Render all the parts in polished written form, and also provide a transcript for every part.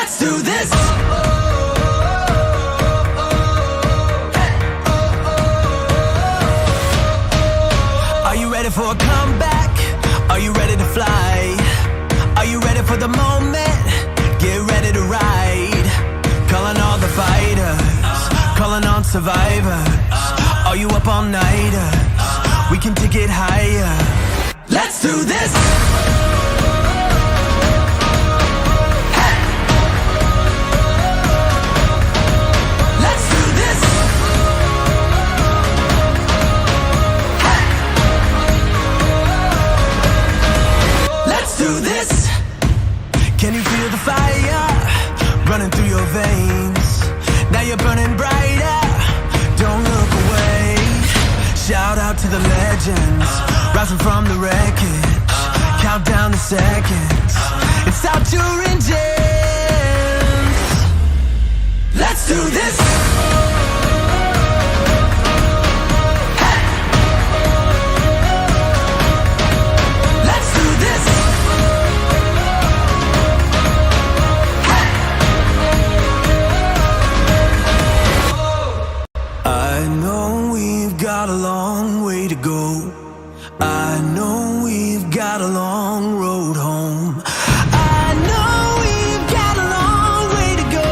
Let's do this. Are you ready for a comeback? Are you ready to fly? Are you ready for the moment? Get ready to ride. Calling all the fighters, calling on survivors. Are you up all nighters? We can take it higher. Let's do this. Can you feel the fire running through your veins? Now you're burning brighter, don't look away. Shout out to the legends, rising from the wreckage. Count down the seconds, it's out your engines. Let's do this. I know we've got a long way to go. I know we've got a long road home. I know we've got a long way to go.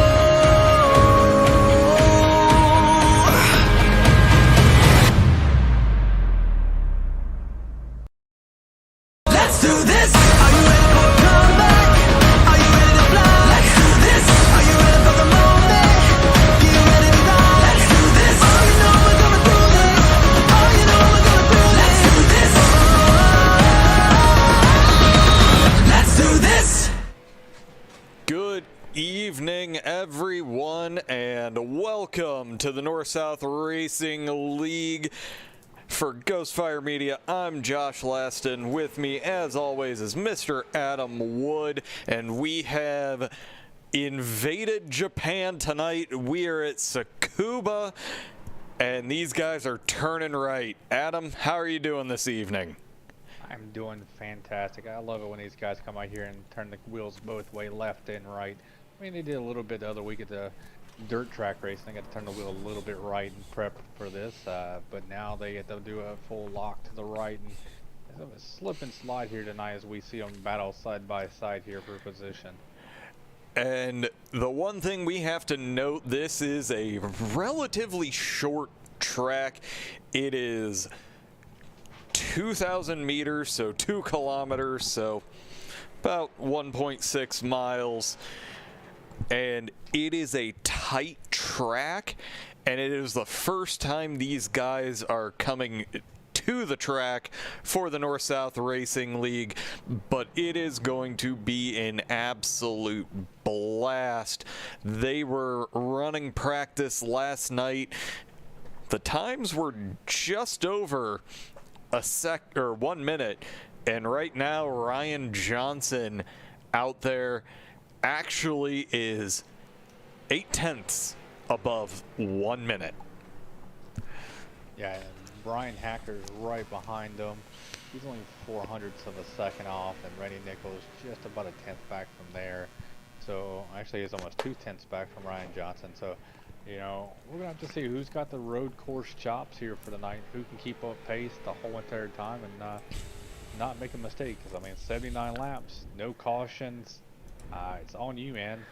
Let's do this. Are you ready for a comeback? Are you ready to fly? Let's do this. Are you ready for the moment? Get ready to ride. Let's do this. Oh, you know we're gonna do this. Oh, you know we're gonna do this. Let's do this. Let's do this. Good evening, everyone, and welcome to the North-South Racing League. For Ghostfire Media, I'm Josh Laston. With me, as always, is Mr. Adam Wood, and we have invaded Japan tonight. We are at Tsukuba, and these guys are turning right. Adam, how are you doing this evening? I'm doing fantastic. I love it when these guys come out here and turn the wheels both way, left and right. I mean, they did a little bit the other week at the dirt track race. They got to turn the wheel a little bit right and prep for this, but now they get to do a full lock to the right and a slip and slide here tonight as we see them battle side by side here for position. And the one thing we have to note, this is a relatively short track. It is 2,000 meters, so 2 kilometers, so about 1.6 miles. And it is a tight track, and it is the first time these guys are coming to the track for the North-South Racing League, but it is going to be an absolute blast. They were running practice last night. The times were just over 1 minute, and right now Ryan Johnson out there actually is 0.8 above 1 minute. Yeah, and Brian Hacker's right behind them. He's only 0.04 of a second off, and Randy Nichols just about a 10th back from there. So actually he's almost 2/10 back from Ryan Johnson. So, you know, we're gonna have to see who's got the road course chops here for the night, who can keep up pace the whole entire time and not make a mistake. Because I mean, 79 laps, no cautions. It's on you, man.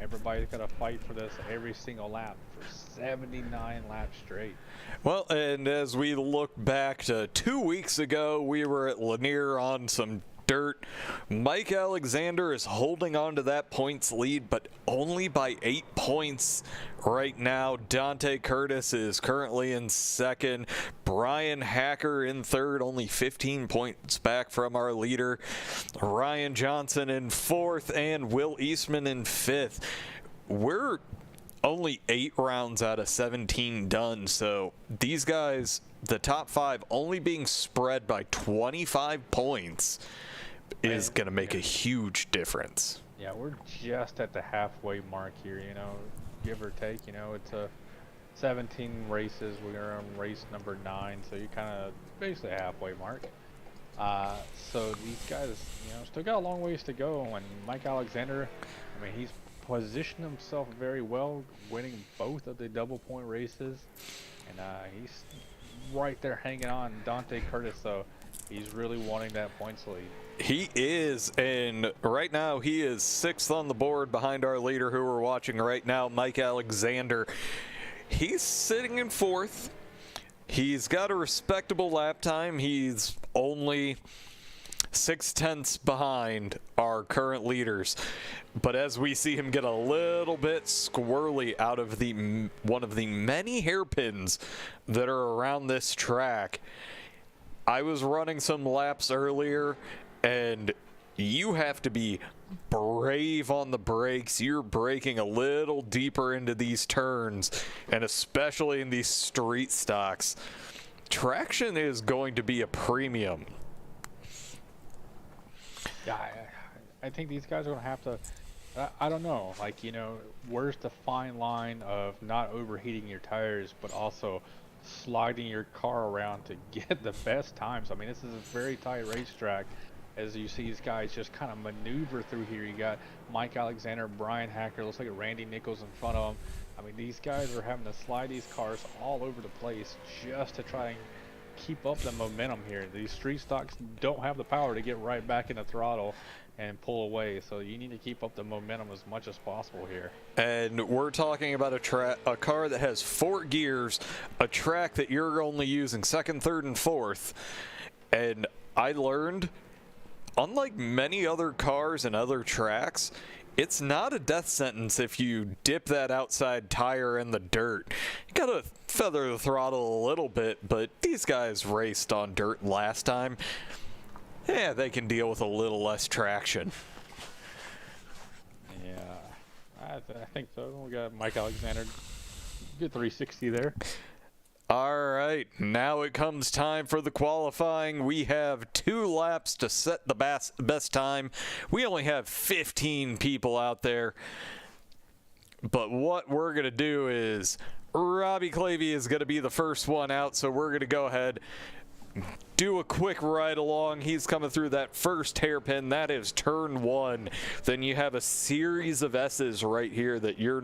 Everybody's got to fight for this every single lap for 79 laps straight. Well, and as we look back to 2 weeks ago, we were at Lanier on some dirt. Mike Alexander is holding on to that points lead, but only by 8 points right now. Dante Curtis is currently in second. Brian Hacker in third, only 15 points back from our leader. Ryan Johnson in fourth, and Will Eastman in fifth. We're only 8 rounds out of 17 done, so these guys, the top 5, only being spread by 25 points is going to make a huge difference. Yeah, we're just at the halfway mark here, you know, give or take. You know, it's a 17 races. We're on race number 9, so you're kind of basically a halfway mark. So these guys, you know, still got a long ways to go. And Mike Alexander, I mean, he's positioned himself very well, winning both of the double point races, and he's right there hanging on Dante Curtis, so he's really wanting that points lead. He is, and right now he is 6th on the board behind our leader who we're watching right now, Mike Alexander. He's sitting in 4th. He's got a respectable lap time. He's only 6/10 behind our current leaders. But as we see him get a little bit squirrely out of one of the many hairpins that are around this track, I was running some laps earlier, and you have to be brave on the brakes. You're braking a little deeper into these turns, and especially in these street stocks. Traction is going to be a premium. Yeah, I think these guys are going to have to, I don't know, like, you know, where's the fine line of not overheating your tires, but also sliding your car around to get the best times. I mean, this is a very tight racetrack. As you see these guys just kind of maneuver through here. You got Mike Alexander, Brian Hacker, looks like Randy Nichols in front of him. I mean, these guys are having to slide these cars all over the place just to try and keep up the momentum here. These street stocks don't have the power to get right back in the throttle and pull away, so you need to keep up the momentum as much as possible here. And we're talking about a car that has 4 gears, a track that you're only using 2nd, 3rd, and 4th. And I learned, unlike many other cars and other tracks, it's not a death sentence if you dip that outside tire in the dirt. You gotta feather the throttle a little bit, but these guys raced on dirt last time. Yeah, they can deal with a little less traction. Yeah, I think so. We got Mike Alexander, good 360 there. All right, now it comes time for the qualifying. We have 2 laps to set the best time. We only have 15 people out there. But what we're going to do is Robbie Clavey is going to be the first one out, so we're going to go ahead, do a quick ride along. He's coming through that first hairpin. That is turn 1. Then you have a series of S's right here that you're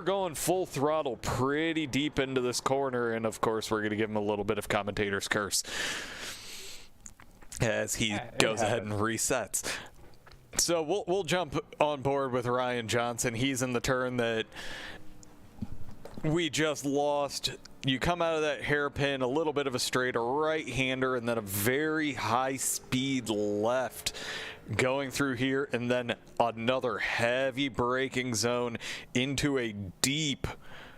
going full throttle pretty deep into this corner. And of course, we're going to give him a little bit of commentator's curse as he goes ahead and resets. So we'll jump on board with Ryan Johnson. He's in the turn that we just lost. You come out of that hairpin, a little bit of a straight, a right-hander, and then a very high-speed left going through here, and then another heavy braking zone into a deep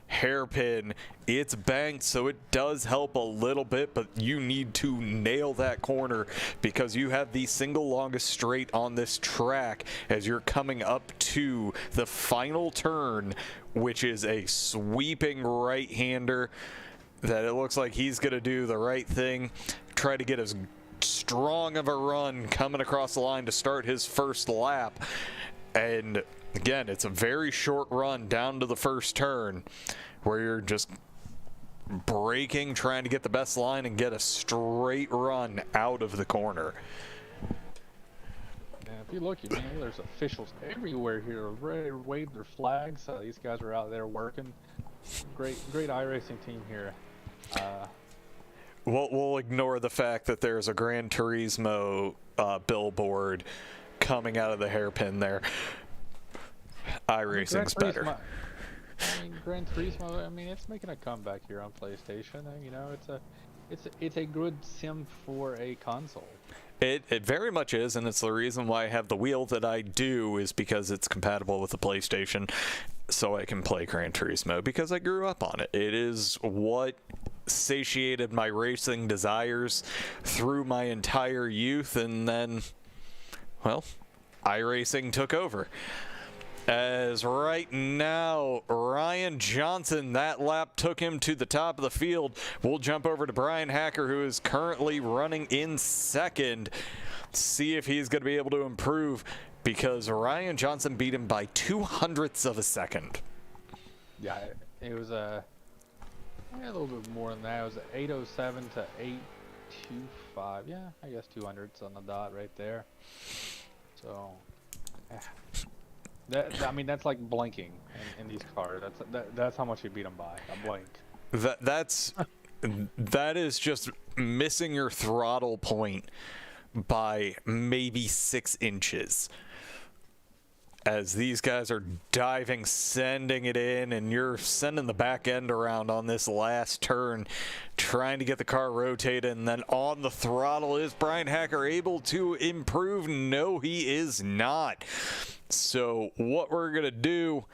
hairpin. It's banked, so it does help a little bit, but you need to nail that corner because you have the single longest straight on this track as you're coming up to the final turn, which is a sweeping right-hander that it looks like he's going to do the right thing, try to get as strong of a run coming across the line to start his first lap. And again, it's a very short run down to the first turn where you're just braking, trying to get the best line and get a straight run out of the corner. And if you look, there's officials everywhere here ready to wave their flags. These guys are out there working. Great iRacing team here. We'll ignore the fact that there's a Gran Turismo billboard coming out of the hairpin there. iRacing's better. I mean, Gran Turismo, it's making a comeback here on PlayStation. It's a good sim for a console. It very much is, and it's the reason why I have the wheel that I do, is because it's compatible with the PlayStation, so I can play Gran Turismo because I grew up on it. It is what satiated my racing desires through my entire youth, and then, well, iRacing took over. As right now, Ryan Johnson, that lap took him to the top of the field. We'll jump over to Brian Hacker, who is currently running in second. See if he's going to be able to improve, because Ryan Johnson beat him by 0.02 of a second. Yeah, it was a little bit more than that. It was 807 to 825. Yeah, I guess 200s on the dot right there. So, yeah. I mean, that's like blinking in these cars. That's how much you beat them by a blink. That is just missing your throttle point by maybe 6 inches. As these guys are diving, sending it in, and you're sending the back end around on this last turn, trying to get the car rotated, and then on the throttle. Is Brian Hacker able to improve? No, he is not. So what we're going to do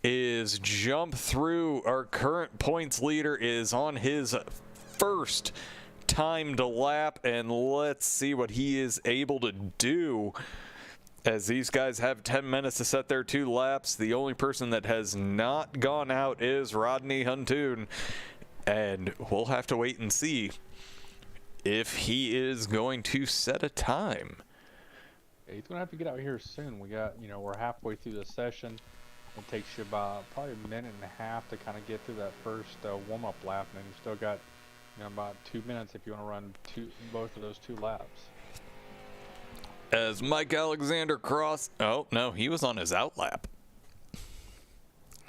is jump through. Our current points leader is on his first timed lap, and let's see what he is able to do. As these guys have 10 minutes to set their 2 laps, the only person that has not gone out is Rodney Huntoon. And we'll have to wait and see if he is going to set a time. Yeah, he's going to have to get out here soon. We got, we're halfway through the session. It takes you about probably a minute and a half to kind of get through that first warm-up lap. And then you still got, about 2 minutes if you want to run both of those 2 laps. As Mike Alexander oh no, he was on his out lap.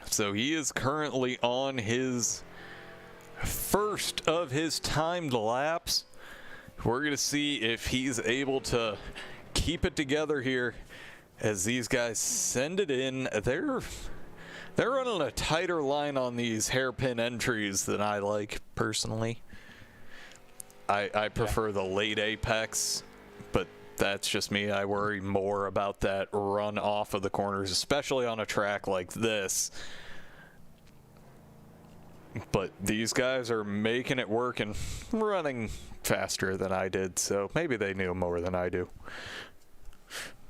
So he is currently on his first of his timed laps. We're going to see if he's able to keep it together here as these guys send it in. They're running a tighter line on these hairpin entries than I like personally. I prefer the late apex, but that's just me. I worry more about that run off of the corners, especially on a track like this. But these guys are making it work and running faster than I did, so maybe they knew more than I do.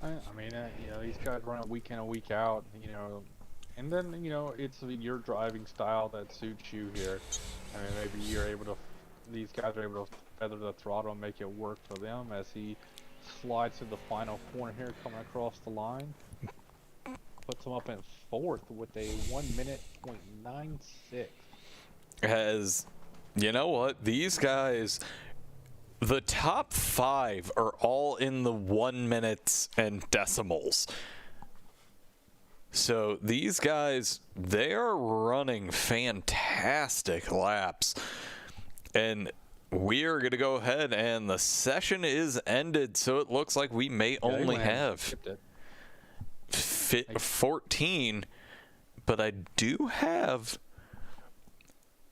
I mean, these guys run it week in and week out, and then, it's your driving style that suits you here. I mean, maybe these guys are able to feather the throttle and make it work for them as he slides to the final corner here, coming across the line. Puts him up in 4th with a 1:96. As you know what, these guys, the top 5 are all in the 1 minutes and decimals. So these guys, they are running fantastic laps. And we are going to go ahead, and the session is ended, so it looks like we may only have 14, but I do have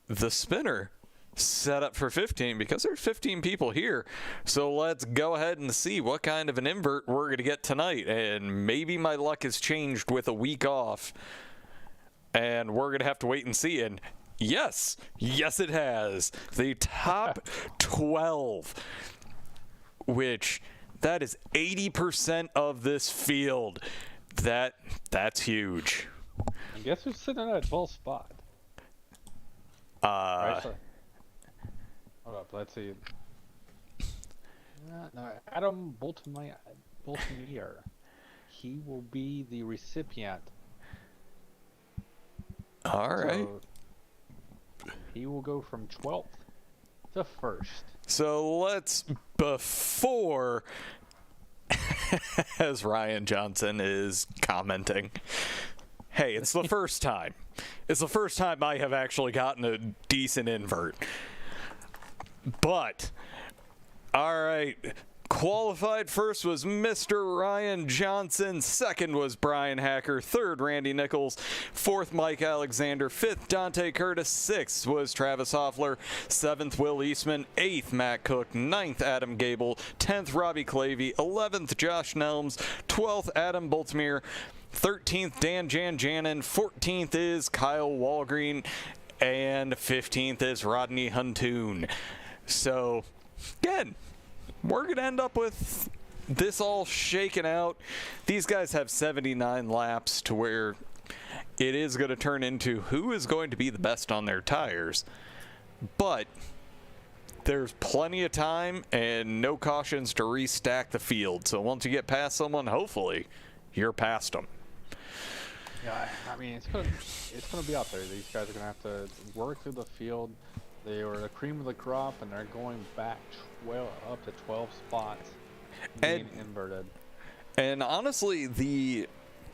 the spinner set up for 15 because there's 15 people here. So let's go ahead and see what kind of an invert we're going to get tonight. And maybe my luck has changed with a week off, and we're going to have to wait and see. And yes, it has. The top 12, which that is 80% of this field. That's huge. I guess who's sitting at a 12th spot? Right, so, hold up, let's see. No, Adam Boltmeyer. He will be the recipient. All right. So he will go from 12th to 1st. So let's, before, as Ryan Johnson is commenting, hey, it's the first time. It's the first time I have actually gotten a decent invert. But, all right, qualified first was Mr. Ryan Johnson. Second was Brian Hacker. Third, Randy Nichols. Fourth, Mike Alexander. Fifth, Dante Curtis. Sixth was Travis Hoefler. Seventh, Will Eastman. Eighth, Matt Cook. Ninth, Adam Gable. 10th, Robbie Clavey. 11th, Josh Nelms. 12th, Adam Boltmere. 13th, Dan Janjanin. 14th is Kyle Walgreen. And 15th is Rodney Huntoon. So, again, we're going to end up with this all shaken out. These guys have 79 laps to where it is going to turn into who is going to be the best on their tires. But there's plenty of time and no cautions to restack the field. So once you get past someone, hopefully you're past them. Yeah, I mean, it's gonna be out there. These guys are gonna have to work through the field. They were the cream of the crop, and they're going back up to 12 spots, being inverted. And honestly, the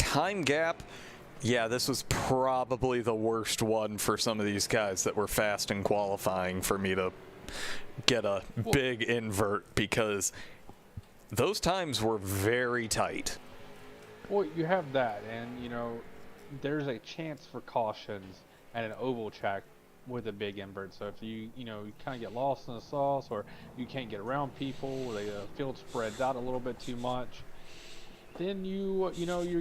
time gap, yeah, this was probably the worst one for some of these guys that were fast in qualifying for me to get a big invert, because those times were very tight. Well, you have that, and there's a chance for cautions at an oval track with a big invert. So if you kind of get lost in the sauce, or you can't get around people, or the field spreads out a little bit too much, then you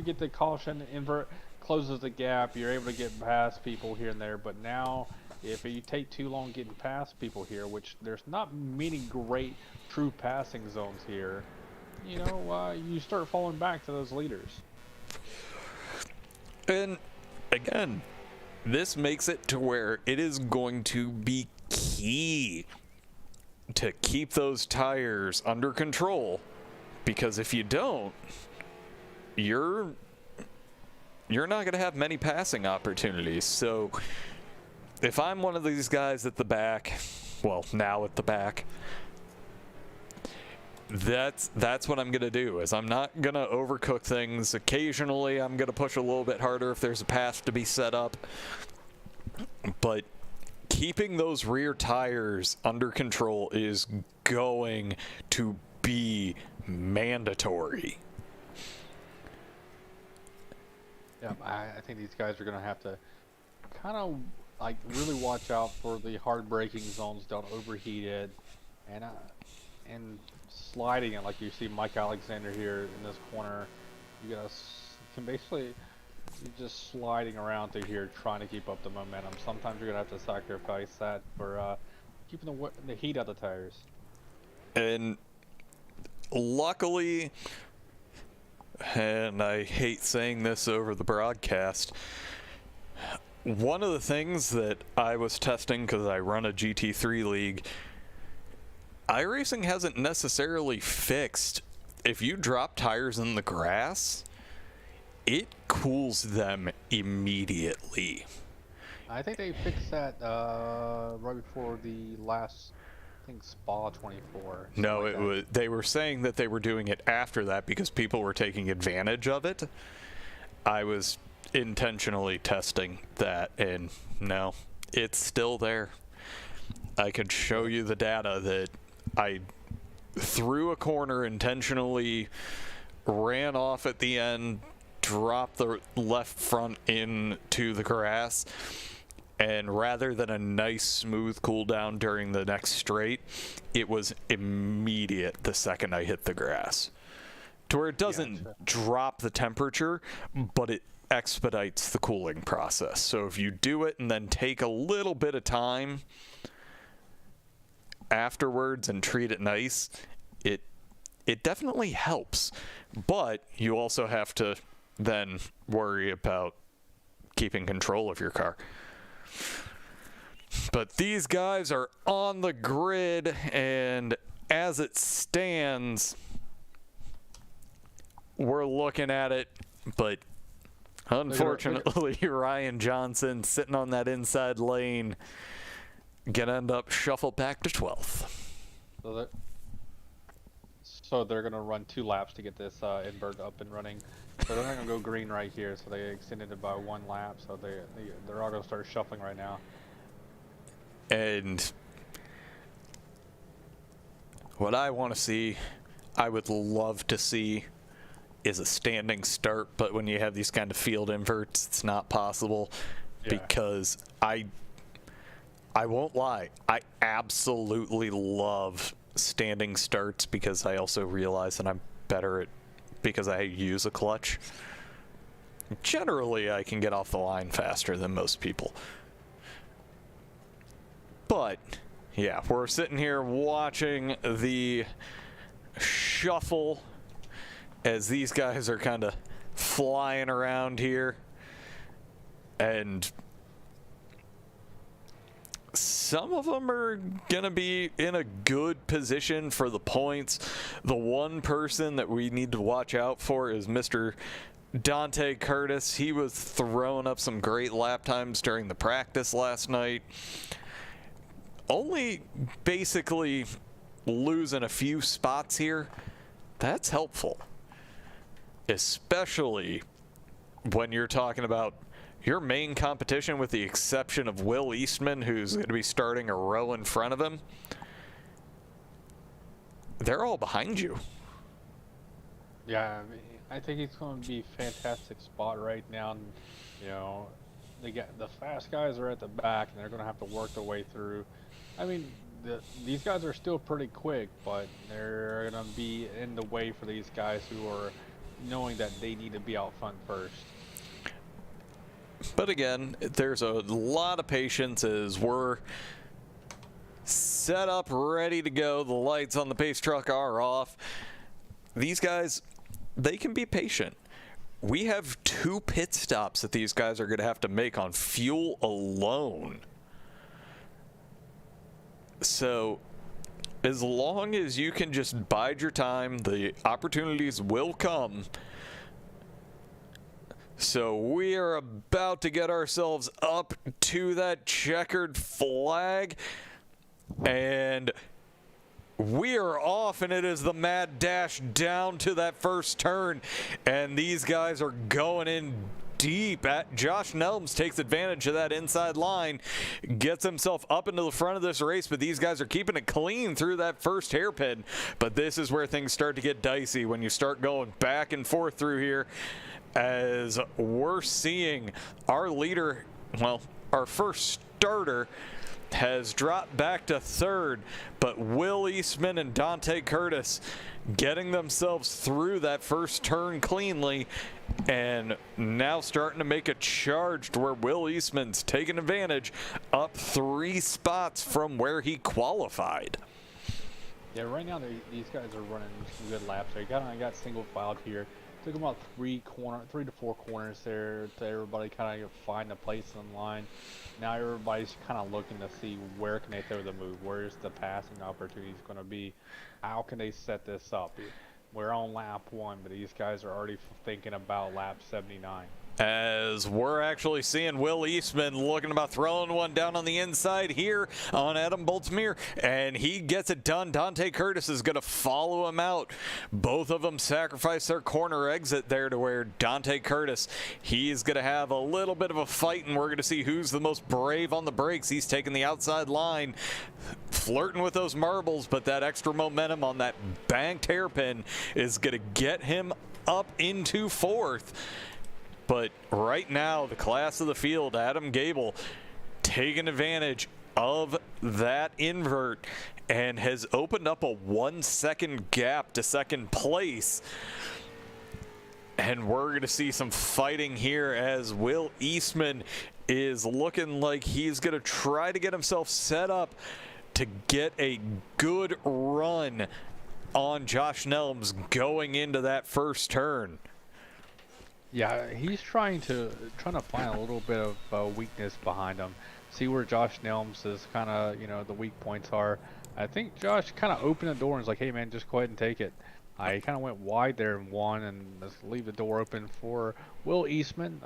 get the caution. Invert closes the gap. You're able to get past people here and there. But now, if you take too long getting past people here, which there's not many great true passing zones here, you start falling back to those leaders. And again, this makes it to where it is going to be key to keep those tires under control, because if you don't, you're not going to have many passing opportunities. So if I'm one of these guys at the back, well, now at the back, that's what I'm going to do. Is I'm not going to overcook things. Occasionally I'm going to push a little bit harder if there's a path to be set up, but keeping those rear tires under control is going to be mandatory. Yeah, I think these guys are going to have to kind of really watch out for the hard braking zones. Don't overheat it, and sliding it, like you see Mike Alexander here in this corner. You can basically just sliding around through here trying to keep up the momentum. Sometimes you're gonna have to sacrifice that for keeping the heat out of the tires. And luckily, and I hate saying this over the broadcast, one of the things that I was testing, because I run a GT3 league, iRacing hasn't necessarily fixed. If you drop tires in the grass, it cools them immediately. I think they fixed that right before the last, I think, Spa 24. No, they were saying that they were doing it after that because people were taking advantage of it. I was intentionally testing that, and no, it's still there. I could show you the data that I threw a corner intentionally, ran off at the end, dropped the left front into the grass, and rather than a nice smooth cool down during the next straight, it was immediate the second I hit the grass, to where it doesn't drop the temperature, but it expedites the cooling process. So if you do it and then take a little bit of time afterwards and treat it nice, it definitely helps. But you also have to then worry about keeping control of your car. But these guys are on the grid, and as it stands, we're looking at it, but unfortunately Ryan Johnson sitting on that inside lane gonna end up shuffled back to 12th. So they're gonna run 2 laps to get this invert up and running. So they're not gonna go green right here. So they extended it by 1 lap. So they're all gonna start shuffling right now. And what I want to see, I would love to see, is a standing start. But when you have these kind of field inverts, it's not possible. Because I won't lie, I absolutely love standing starts, because I also realize that I'm better at, because I use a clutch. Generally, I can get off the line faster than most people. But yeah, we're sitting here watching the shuffle as these guys are kind of flying around here, and some of them are gonna be in a good position for the points. The one person that we need to watch out for is Mr. Dante Curtis. He was throwing up some great lap times during the practice last night. Only basically losing a few spots here, that's helpful. Especially when you're talking about your main competition, with the exception of Will Eastman, who's going to be starting a row in front of him, they're all behind you. Yeah, I mean, I think it's going to be a fantastic spot right now. And, you know, the fast guys are at the back, and they're going to have to work their way through. I mean, these guys are still pretty quick, but they're going to be in the way for these guys who are knowing that they need to be out front first. But again, there's a lot of patience as we're set up, ready to go. The lights on the pace truck are off. These guys, they can be patient. We have 2 pit stops that these guys are going to have to make on fuel alone. So as long as you can just bide your time, the opportunities will come. So we are about to get ourselves up to that checkered flag, and we are off, and it is the mad dash down to that first turn, and these guys are going in deep. Josh Nelms takes advantage of that inside line, gets himself up into the front of this race, but these guys are keeping it clean through that first hairpin. But this is where things start to get dicey when you start going back and forth through here, as we're seeing our leader, well, our first starter has dropped back to third, but Will Eastman and Dante Curtis getting themselves through that first turn cleanly, and now starting to make a charge to where Will Eastman's taking advantage, up 3 spots from where he qualified. Yeah, right now these guys are running some good laps. I got single filed here. Took about 3 to 4 corners there to everybody kind of find a place in line. Now everybody's kind of looking to see where can they throw the move, where's the passing opportunities going to be, how can they set this up. We're on lap 1, but these guys are already thinking about lap 79. As we're actually seeing Will Eastman looking about throwing one down on the inside here on Adam Boltzmere, and he gets it done. Dante Curtis is going to follow him out. Both of them sacrifice their corner exit there to where Dante Curtis, he's going to have a little bit of a fight, and we're going to see who's the most brave on the brakes. He's taking the outside line, flirting with those marbles, but that extra momentum on that banked hairpin is going to get him up into 4th. But right now, the class of the field, Adam Gable, taking advantage of that invert and has opened up a 1-second gap to second place. And we're going to see some fighting here as Will Eastman is looking like he's going to try to get himself set up to get a good run on Josh Nelms going into that first turn. Yeah, he's trying to find a little bit of weakness behind him. See where Josh Nelms is kind of, the weak points are. I think Josh kind of opened the door and was like, hey man, just go ahead and take it. He kind of went wide there and won, and let's leave the door open for Will Eastman.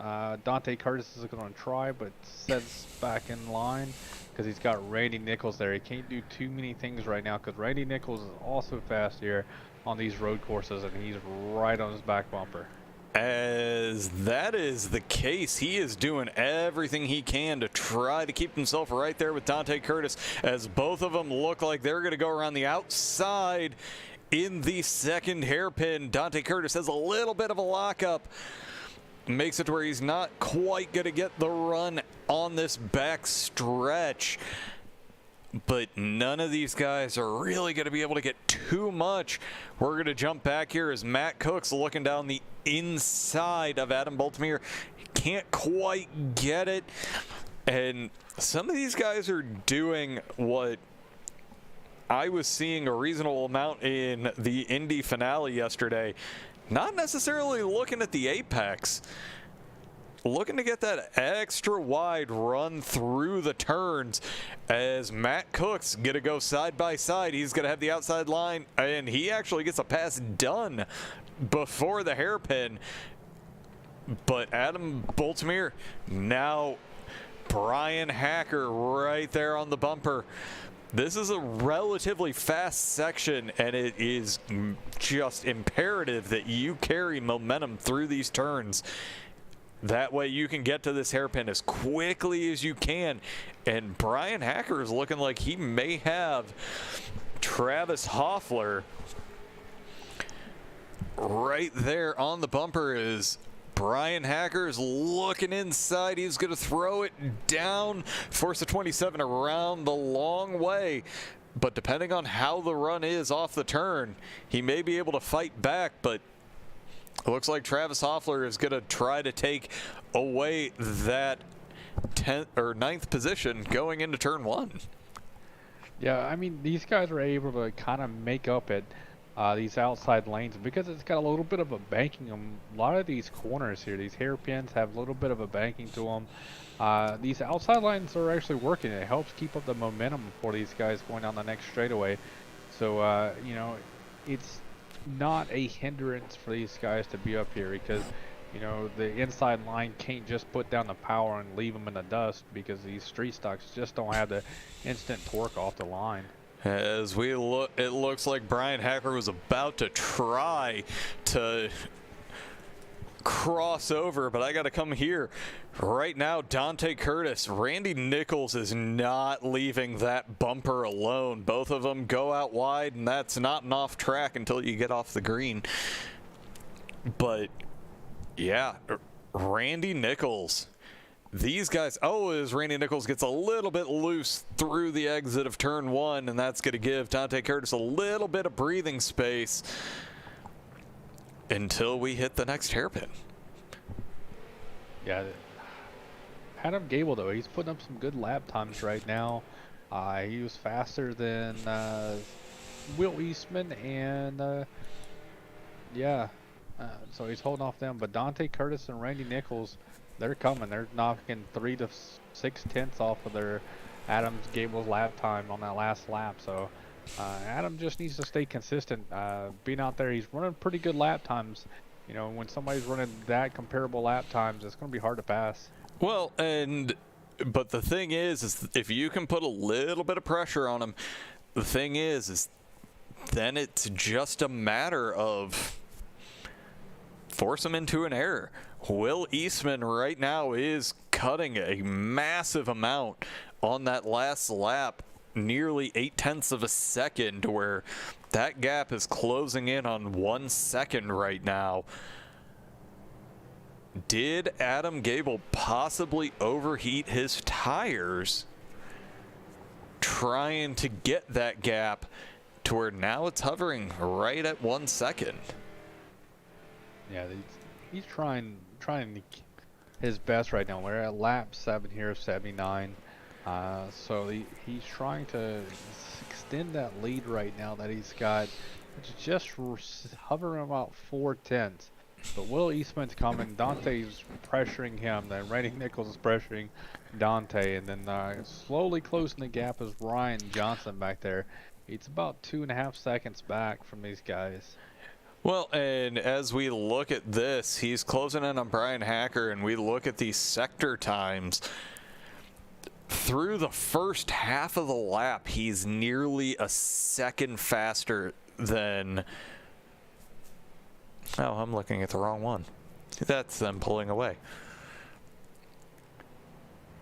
Dante Curtis is going to try, but sets back in line because he's got Randy Nichols there. He can't do too many things right now because Randy Nichols is also fast here on these road courses, and he's right on his back bumper. As that is the case, he is doing everything he can to try to keep himself right there with Dante Curtis, as both of them look like they're going to go around the outside in the second hairpin. Dante Curtis has a little bit of a lockup, makes it to where he's not quite going to get the run on this back stretch. But none of these guys are really going to be able to get too much. We're going to jump back here as Matt Cook's looking down the inside of Adam Boltzmere. He can't quite get it. And some of these guys are doing what I was seeing a reasonable amount in the Indy finale yesterday. Not necessarily looking at the apex, looking to get that extra wide run through the turns, as Matt Cook's going to go side by side. He's going to have the outside line, and he actually gets a pass done before the hairpin. But Adam Boltzmere, now Brian Hacker right there on the bumper. This is a relatively fast section, and it is just imperative that you carry momentum through these turns. That way you can get to this hairpin as quickly as you can. And Brian Hacker is looking like he may have Travis Hoefler right there on the bumper. Is Brian Hacker is looking inside. He's going to throw it down, force a 27 around the long way. But depending on how the run is off the turn, he may be able to fight back. But it looks like Travis Hoefler is going to try to take away that 10th or 9th position going into turn 1. Yeah, I mean, these guys are able to kind of make up at these outside lanes because it's got a little bit of a banking. A lot of these corners here, these hairpins have a little bit of a banking to them. These outside lines are actually working. It helps keep up the momentum for these guys going down the next straightaway. So, you know, it's not a hindrance for these guys to be up here because, you know, the inside line can't just put down the power and leave them in the dust because these street stocks just don't have the instant torque off the line. As we look, it looks like Brian Hacker was about to try to cross over, but I got to come here. Right now, Dante Curtis, Randy Nichols is not leaving that bumper alone. Both of them go out wide, and that's not an off track until you get off the green. But yeah, Randy Nichols. These guys, as Randy Nichols gets a little bit loose through the exit of turn 1, and that's going to give Dante Curtis a little bit of breathing space until we hit the next hairpin. Yeah, Adam Gable, though, he's putting up some good lap times right now. He was faster than Will Eastman, and so he's holding off them. But Dante Curtis and Randy Nichols, they're coming. They're knocking 3 to 6 tenths off of their Adams Gable's lap time on that last lap. So Adam just needs to stay consistent. Being out there, he's running pretty good lap times. You know, when somebody's running that comparable lap times, it's going to be hard to pass. Well, but the thing is if you can put a little bit of pressure on him, the thing is then it's just a matter of force him into an error. Will Eastman right now is cutting a massive amount on that last lap, nearly 0.8 of a second, where that gap is closing in on 1 second right now. Did Adam Gable possibly overheat his tires trying to get that gap to where now it's hovering right at 1 second? Yeah, he's trying his best right now. We're at lap 7 here, 79. So he's trying to extend that lead right now that he's got. It's just hovering about 4 tenths. But Will Eastman's coming. Dante's pressuring him. Then Randy Nichols is pressuring Dante. And then slowly closing the gap is Ryan Johnson back there. It's about 2.5 seconds back from these guys. Well, and as we look at this, he's closing in on Brian Hacker, and we look at these sector times. Through the first half of the lap, he's nearly a second faster than... Oh, I'm looking at the wrong one. That's them pulling away.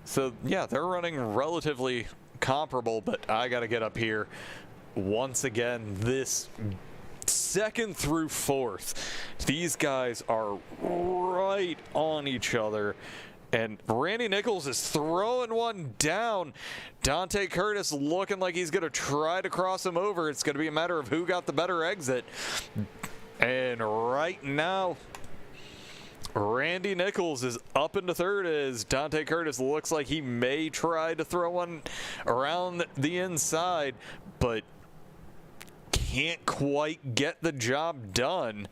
So, yeah, they're running relatively comparable, but I got to get up here. Once again, this... 2nd through 4th, these guys are right on each other, and Randy Nichols is throwing one down. Dante Curtis looking like he's going to try to cross him over. It's going to be a matter of who got the better exit. And right now, Randy Nichols is up into 3rd as Dante Curtis looks like he may try to throw one around the inside, but can't quite get the job done.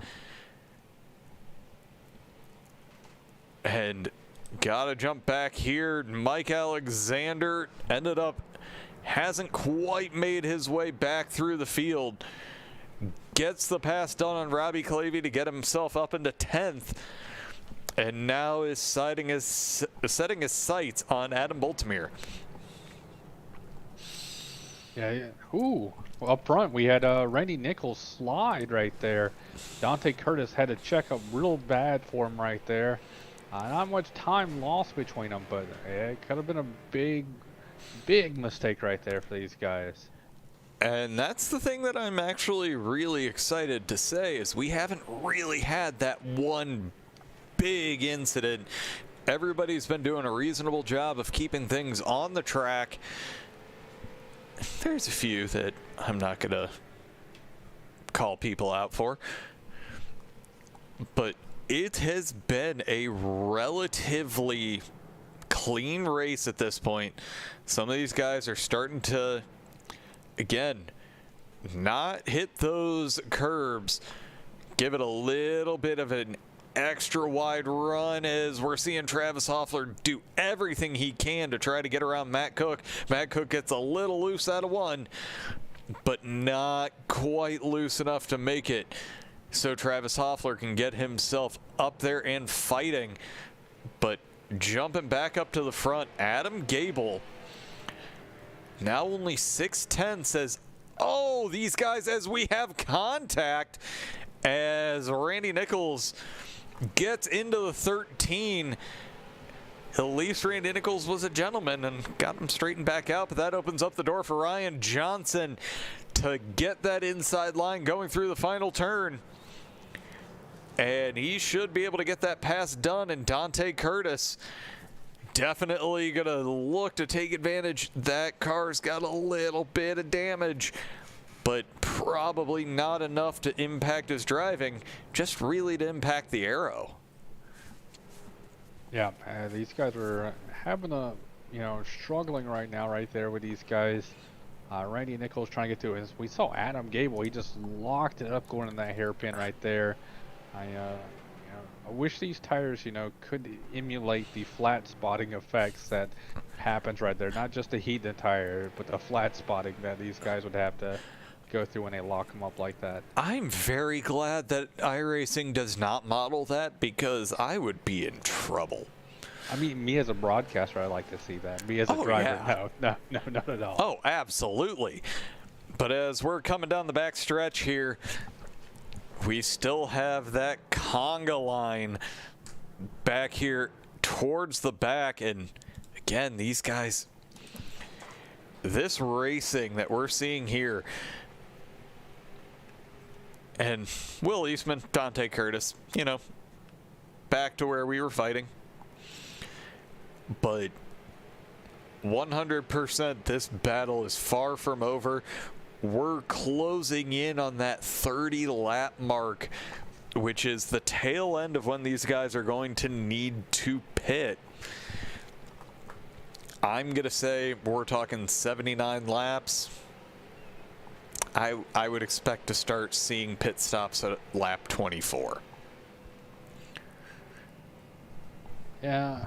And gotta jump back here. Mike Alexander hasn't quite made his way back through the field. Gets the pass done on Robbie Clavey to get himself up into 10th. And now is setting his sights on Adam Boltemere. Yeah. Ooh. Well, up front, we had Randy Nichols slide right there. Dante Curtis had to check up real bad for him right there. Not much time lost between them, but it could have been a big mistake right there for these guys. And that's the thing that I'm actually really excited to say is we haven't really had that one big incident. Everybody's been doing a reasonable job of keeping things on the track. There's a few that I'm not going to call people out for. But it has been a relatively clean race at this point. Some of these guys are starting to, again, not hit those curbs. Give it a little bit of an extra wide run as we're seeing Travis Hoefler do everything he can to try to get around Matt Cook. Matt Cook gets a little loose out of one, but not quite loose enough to make it. So Travis Hoefler can get himself up there and fighting. But jumping back up to the front, Adam Gable, now only 6'10", says, oh, these guys, as we have contact, as Randy Nichols gets into the 13. At least Randy Nichols was a gentleman and got him straightened back out, but that opens up the door for Ryan Johnson to get that inside line going through the final turn. And he should be able to get that pass done, and Dante Curtis definitely going to look to take advantage. That car's got a little bit of damage, but probably not enough to impact his driving, just really to impact the aero. Yeah, these guys are having a, struggling right now right there with these guys. Randy Nichols trying to get to it. We saw Adam Gable, he just locked it up going in that hairpin right there. I wish these tires, could emulate the flat spotting effects that happens right there. Not just the heat in the tire, but the flat spotting that these guys would have to go through when they lock them up like that. I'm very glad that iRacing does not model that, because I would be in trouble. I mean, me as a broadcaster, I like to see that. Me as a driver, no, not at all. Oh, absolutely. But as we're coming down the back stretch here, we still have that conga line back here towards the back. And again, these guys, this racing that we're seeing here, and Will Eastman, Dante Curtis, back to where we were fighting. But 100% this battle is far from over. We're closing in on that 30 lap mark, which is the tail end of when these guys are going to need to pit. I'm going to say we're talking 79 laps. I would expect to start seeing pit stops at lap 24. Yeah.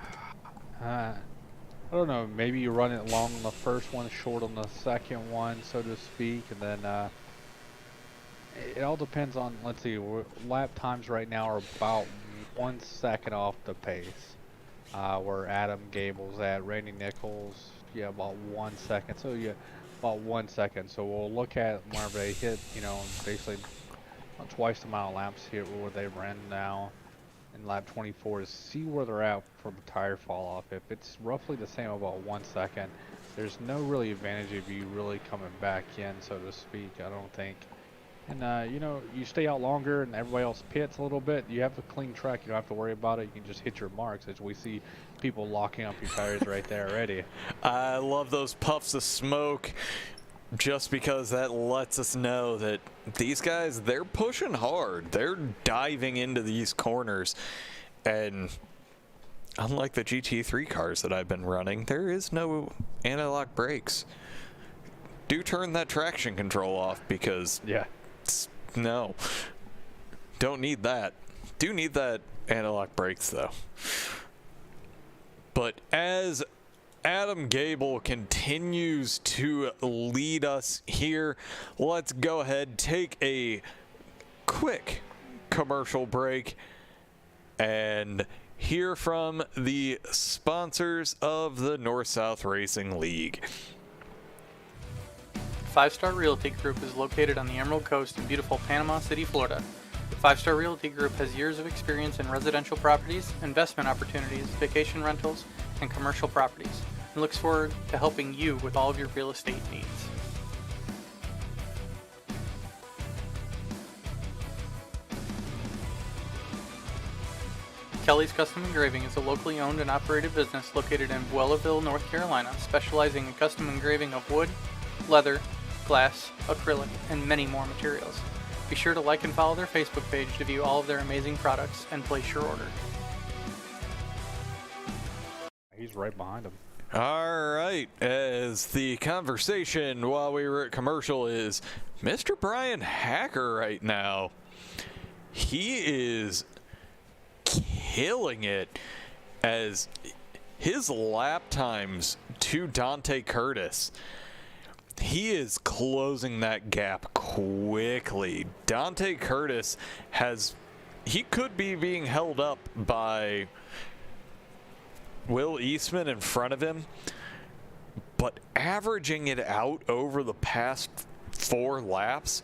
I don't know, maybe you run it long on the first one, short on the second one, so to speak, and then it all depends on, let's see, lap times right now are about 1 second off the pace, where Adam Gable's at. Randy Nichols, about 1 second, so about 1 second. So we'll look at whenever they hit, basically twice the amount of laps here where they ran now in lap 24 to see where they're at for the tire fall off. If it's roughly the same, about 1 second, there's no really advantage of you really coming back in, so to speak, I don't think. And you stay out longer and everybody else pits a little bit, you have a clean track, you don't have to worry about it, you can just hit your marks, as we see people locking up your tires right there already. I love those puffs of smoke, just because that lets us know that these guys, they're pushing hard. They're diving into these corners. And unlike the GT3 cars that I've been running, there is no anti-lock brakes. Do turn that traction control off, because no, don't need that. Do need that anti-lock brakes though. But as Adam Gable continues to lead us here, let's go ahead, take a quick commercial break and hear from the sponsors of the North-South Racing League. Five Star Realty Group is located on the Emerald Coast in beautiful Panama City, Florida. Five Star Realty Group has years of experience in residential properties, investment opportunities, vacation rentals, and commercial properties, and looks forward to helping you with all of your real estate needs. Kelly's Custom Engraving is a locally owned and operated business located in Wellville, North Carolina, specializing in custom engraving of wood, leather, glass, acrylic, and many more materials. Be sure to like and follow their Facebook page to view all of their amazing products and place your order. He's right behind him. All right, as the conversation while we were at commercial is Mr. Brian Hacker right now. He is killing it as his lap times to Dante Curtis. He is closing that gap quickly. Dante Curtis he could be being held up by Will Eastman in front of him, but averaging it out over the past 4 laps,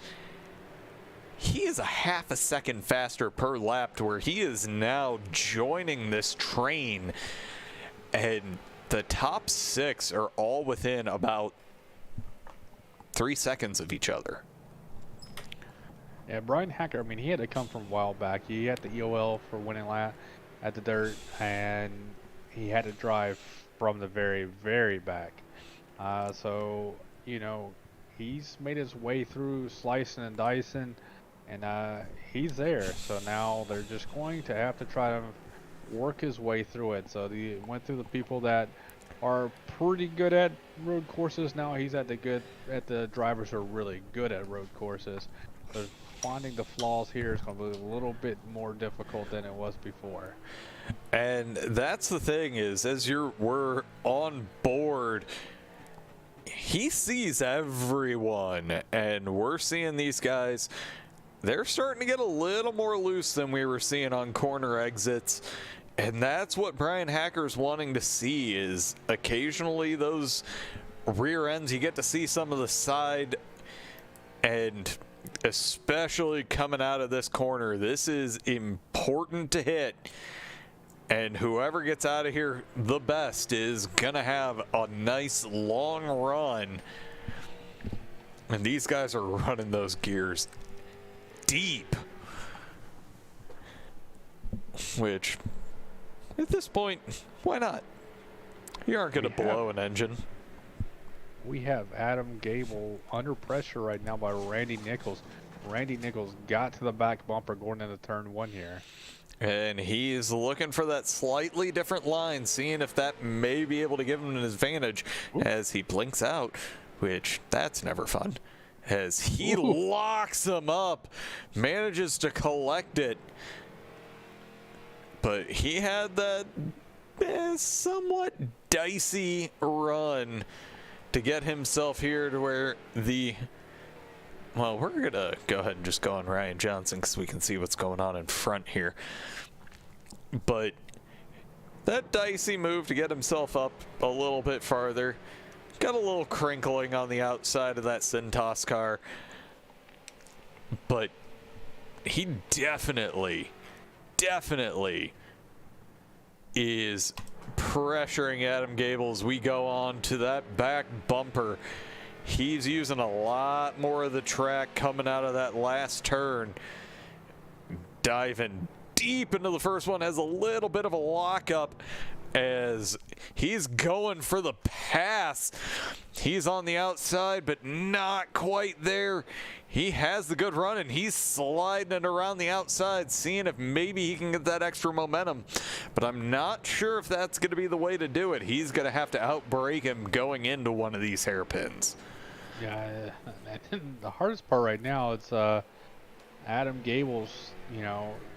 he is a half a second faster per lap to where he is now joining this train, and the top 6 are all within about 3 seconds of each other. Yeah, Brian Hacker, I mean, he had to come from a while back. He had the EOL for winning lap at the dirt, and he had to drive from the very, very back. So, you know, he's made his way through slicing and dicing, and he's there. So now they're just going to have to try to work his way through it. So he went through the people that are pretty good at road courses. Now he's at the drivers who are really good at road courses. So finding the flaws here is going to be a little bit more difficult than it was before. And that's the thing is, as we're on board, he sees everyone, and we're seeing these guys. They're starting to get a little more loose than we were seeing on corner exits. And that's what Brian Hacker's wanting to see, is occasionally those rear ends, you get to see some of the side, and especially coming out of this corner, this is important to hit. And whoever gets out of here the best is going to have a nice long run. And these guys are running those gears deep. Which, at this point, why not? You aren't going to blow an engine. We have Adam Gable under pressure right now by Randy Nichols. Randy Nichols got to the back bumper going into turn 1 here. And he's looking for that slightly different line, seeing if that may be able to give him an advantage. Ooh. As he blinks out, which that's never fun. As he locks him up, manages to collect it. But he had that somewhat dicey run to get himself here to where well, we're going to go ahead and just go on Ryan Johnson because we can see what's going on in front here. But that dicey move to get himself up a little bit farther. Got a little crinkling on the outside of that Cintas car. But he definitely is pressuring Adam Gable as we go on to that back bumper. He's using a lot more of the track coming out of that last turn. Diving deep into the first one, has a little bit of a lockup as he's going for the pass. He's on the outside, but not quite there. He has the good run, and he's sliding it around the outside, seeing if maybe he can get that extra momentum. But I'm not sure if that's going to be the way to do it. He's going to have to outbrake him going into one of these hairpins. Yeah, the hardest part right now is Adam Gable's,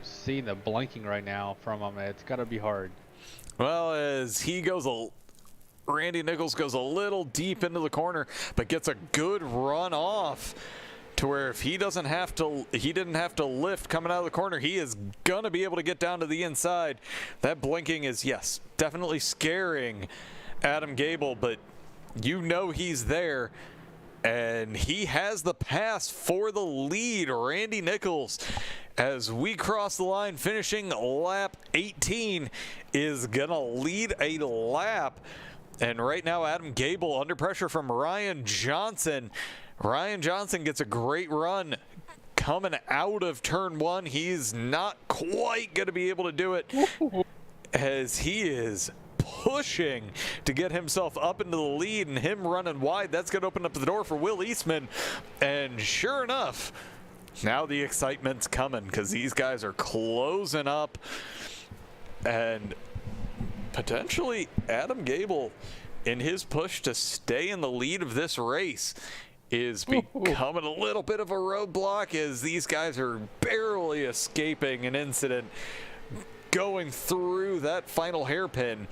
seeing the blinking right now from him. It's got to be hard. Well, as Randy Nichols goes a little deep into the corner, but gets a good run off to where if he didn't have to lift coming out of the corner, he is going to be able to get down to the inside. That blinking is, yes, definitely scaring Adam Gable, but he's there. And he has the pass for the lead. Randy Nichols, as we cross the line, finishing lap 18, is going to lead a lap. And right now, Adam Gable under pressure from Ryan Johnson. Ryan Johnson gets a great run coming out of turn 1. He's not quite going to be able to do it as he is pushing to get himself up into the lead, and him running wide, that's going to open up the door for Will Eastman. And sure enough, now the excitement's coming because these guys are closing up, and potentially Adam Gable, in his push to stay in the lead of this race, is becoming a little bit of a roadblock as these guys are barely escaping an incident going through that final hairpin.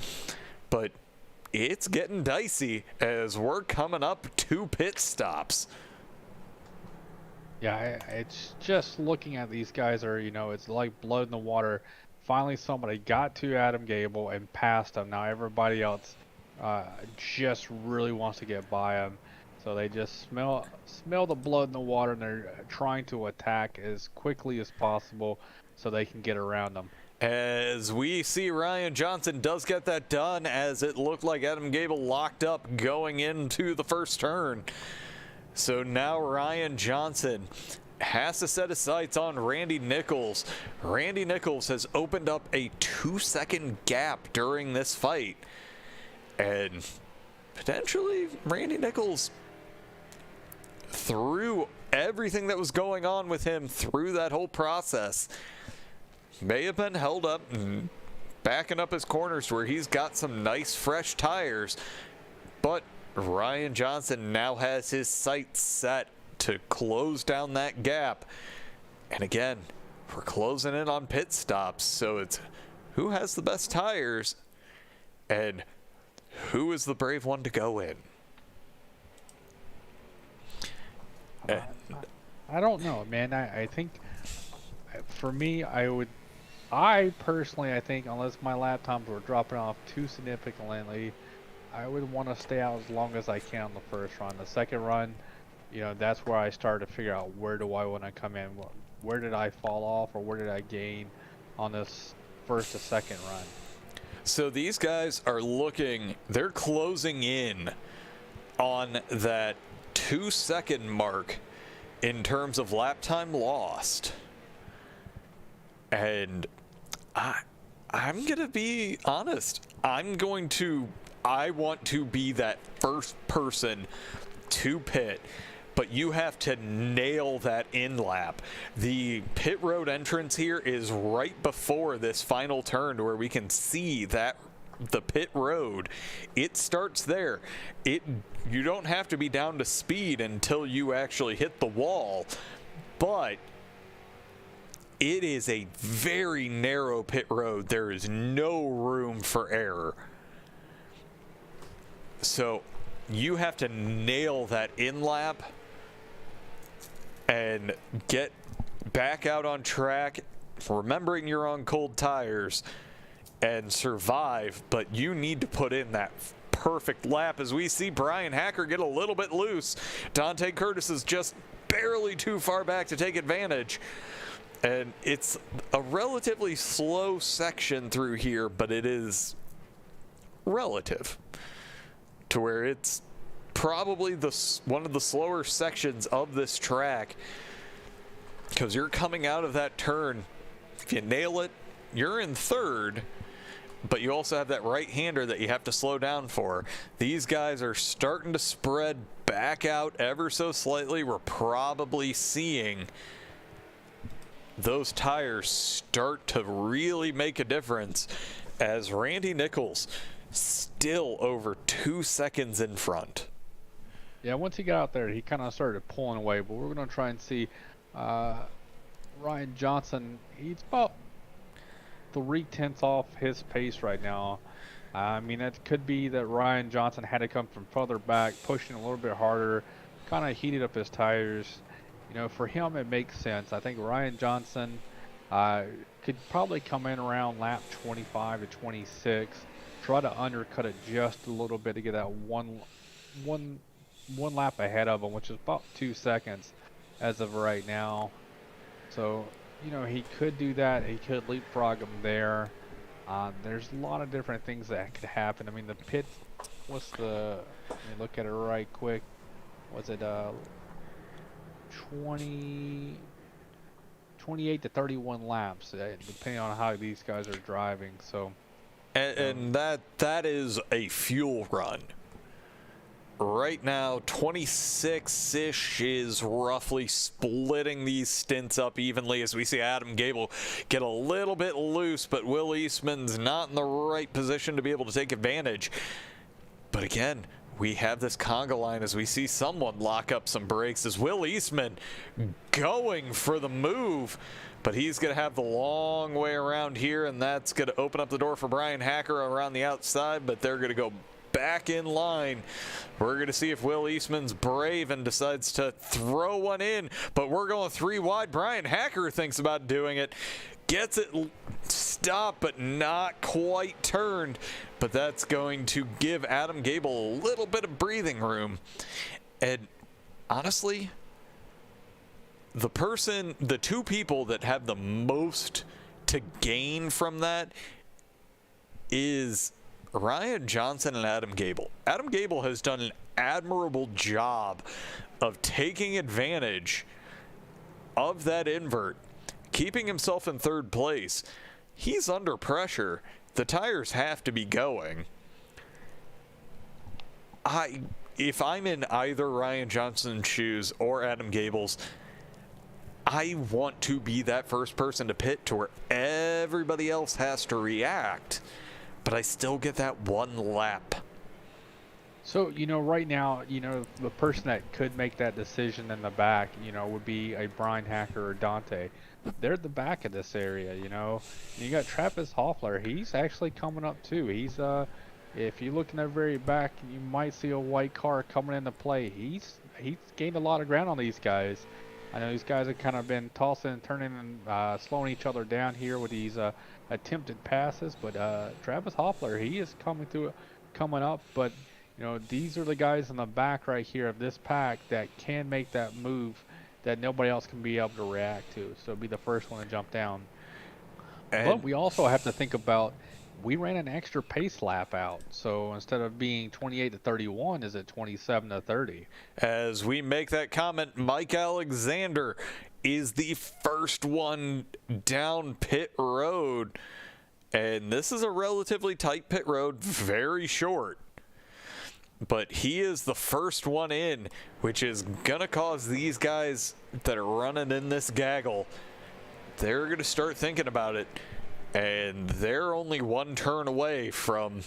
But it's getting dicey as we're coming up 2 pit stops. Yeah, it's just looking at these guys are, it's like blood in the water. Finally, somebody got to Adam Gable and passed him. Now everybody else just really wants to get by him. So they just smell the blood in the water, and they're trying to attack as quickly as possible so they can get around them. As we see Ryan Johnson does get that done, as it looked like Adam Gable locked up going into the first turn. So now Ryan Johnson has to set his sights on Randy Nichols. Randy Nichols has opened up a 2-second gap during this fight. And potentially Randy Nichols, through everything that was going on with him through that whole process, may have been held up and backing up his corners where he's got some nice fresh tires. But Ryan Johnson now has his sights set to close down that gap. And again, we're closing in on pit stops, so it's who has the best tires and who is the brave one to go in. I don't know, man. I think for me, I personally think unless my lap times were dropping off too significantly, I would want to stay out as long as I can on the first run. The second run, that's where I started to figure out where do I want to come in. Where did I fall off, or where did I gain on this first to second run? So these guys are they're closing in on that 2-second mark in terms of lap time lost. And I'm going to be honest. I want to be that first person to pit, but you have to nail that in lap. The pit road entrance here is right before this final turn where we can see that the pit road, it starts there. You don't have to be down to speed until you actually hit the wall, but it is a very narrow pit road. There is no room for error. So you have to nail that in lap and get back out on track, remembering you're on cold tires, and survive. But you need to put in that perfect lap. As we see Brian Hacker get a little bit loose, Dante Curtis is just barely too far back to take advantage. And it's a relatively slow section through here, but it is relative to where it's probably one of the slower sections of this track, because you're coming out of that turn. If you nail it, you're in third, but you also have that right-hander that you have to slow down for. These guys are starting to spread back out ever so slightly. We're probably seeing those tires start to really make a difference as Randy Nichols still over 2 seconds in front. Yeah, once he got out there, he kind of started pulling away, but we're going to try and see Ryan Johnson. He's about 0.3 off his pace right now. I mean, it could be that Ryan Johnson had to come from further back, pushing a little bit harder, kind of heated up his tires. For him, it makes sense. I think Ryan Johnson could probably come in around lap 25 to 26, try to undercut it just a little bit to get that one one lap ahead of him, which is about 2 seconds as of right now. So, you know, he could do that. He could leapfrog him there. There's a lot of different things that could happen. I mean, the pit, let me look at it right quick. Was it 28 to 31 laps, depending on how these guys are driving. So, and that is a fuel run. Right now, 26-ish is roughly splitting these stints up evenly as we see Adam Gable get a little bit loose, but Will Eastman's not in the right position to be able to take advantage. But again, we have this conga line as we see someone lock up some brakes as Will Eastman going for the move, but he's going to have the long way around here, and that's going to open up the door for Brian Hacker around the outside, but they're going to go back in line. We're going to see if Will Eastman's brave and decides to throw one in, but we're going 3 wide. Brian Hacker thinks about doing it, gets it stopped, but not quite turned. But that's going to give Adam Gable a little bit of breathing room. And honestly, the two people that have the most to gain from that is Ryan Johnson and Adam Gable. Adam Gable has done an admirable job of taking advantage of that invert, keeping himself in 3rd place. He's under pressure. The tires have to be going. If I'm in either Ryan Johnson's shoes or Adam Gable's, I want to be that first person to pit to where everybody else has to react. But I still get that 1 lap. So, you know, right now, you know, the person that could make that decision in the back, you know, would be a Brian Hacker or Dante. They're at the back of this area, you know. And you got Travis Hoefler. He's actually coming up too. He's if you look in the very back, you might see a white car coming into play. He's gained a lot of ground on these guys. I know these guys have kind of been tossing and turning and slowing each other down here with these attempted passes, but Travis Hoefler, he is coming up, but you know, these are the guys in the back right here of this pack that can make that move that nobody else can be able to react to, so be the first one to jump down. But we also have to think about, we ran an extra pace lap out, so instead of being 28 to 31, is it 27 to 30? As we make that comment, Mike Alexander is the first one down pit road, and this is a relatively tight pit road, very short, but he is the first one in, which is gonna cause these guys that are running in this gaggle, they're gonna start thinking about it, and they're only 1 turn away from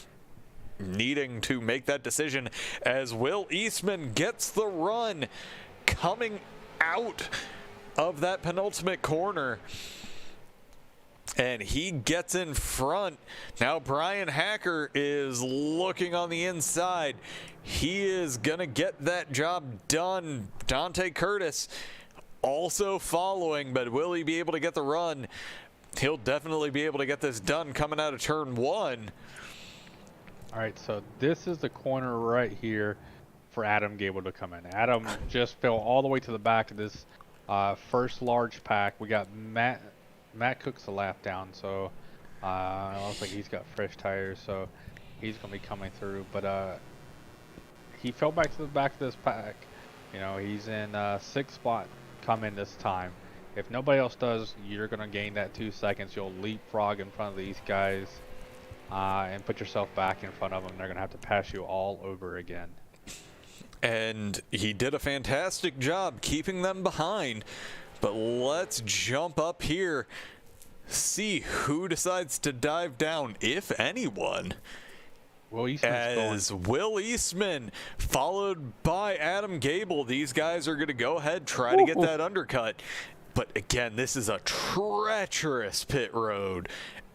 needing to make that decision as Will Eastman gets the run coming out of that penultimate corner, and he gets in front. Now Brian Hacker is looking on the inside. He is gonna get that job done. Dante Curtis also following, but will he be able to get the run? He'll definitely be able to get this done coming out of turn 1. All right, so this is the corner right here for Adam Gable to come in. Adam just fell all the way to the back of this first large pack. We got Matt Cook's a lap down, so it looks like he's got fresh tires, so he's going to be coming through. But he fell back to the back of this pack. You know, he's in 6th spot coming this time. If nobody else does, you're going to gain that 2 seconds. You'll leapfrog in front of these guys and put yourself back in front of them. They're going to have to pass you all over again. And he did a fantastic job keeping them behind. But let's jump up here, see who decides to dive down, if anyone. Will Eastman's going. Will Eastman, followed by Adam Gable. These guys are going to go ahead, try to get that undercut. But again, this is a treacherous pit road,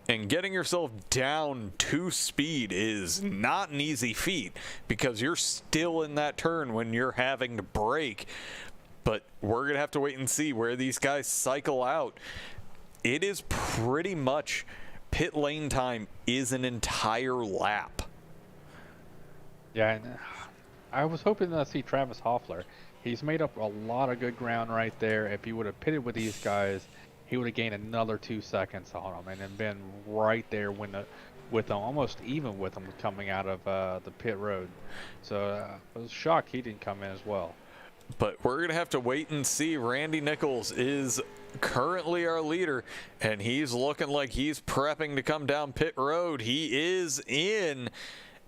and getting yourself down to speed is not an easy feat because you're still in that turn when you're having to brake. But we're going to have to wait and see where these guys cycle out. It is pretty much pit lane time is an entire lap. Yeah, and I was hoping to see Travis Hoefler. He's made up a lot of good ground right there. If he would have pitted with these guys, he would have gained another 2 seconds on them and then been right there with them, almost even with them coming out of the pit road. So I was shocked he didn't come in as well. But we're going to have to wait and see. Randy Nichols is currently our leader, and he's looking like he's prepping to come down pit road. He is in,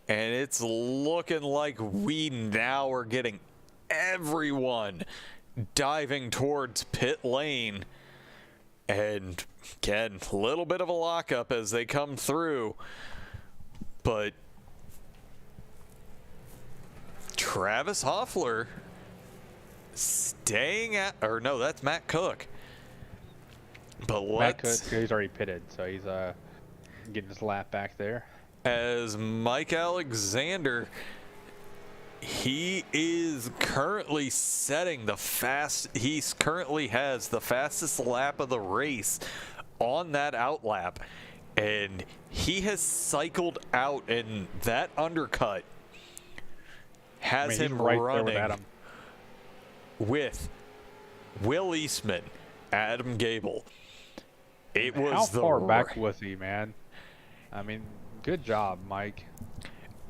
and it's looking like we now are getting everyone diving towards pit lane. And again, a little bit of a lockup as they come through, but Travis Hoefler staying at, or no, that's Matt Cook. But Matt Cook, he's already pitted, so he's getting his lap back there. As Mike Alexander, he is currently setting he currently has the fastest lap of the race on that outlap, and he has cycled out, and that undercut has him right running there with Adam. With Will Eastman, Adam Gable. It was How far back was he, man? I mean, good job, Mike.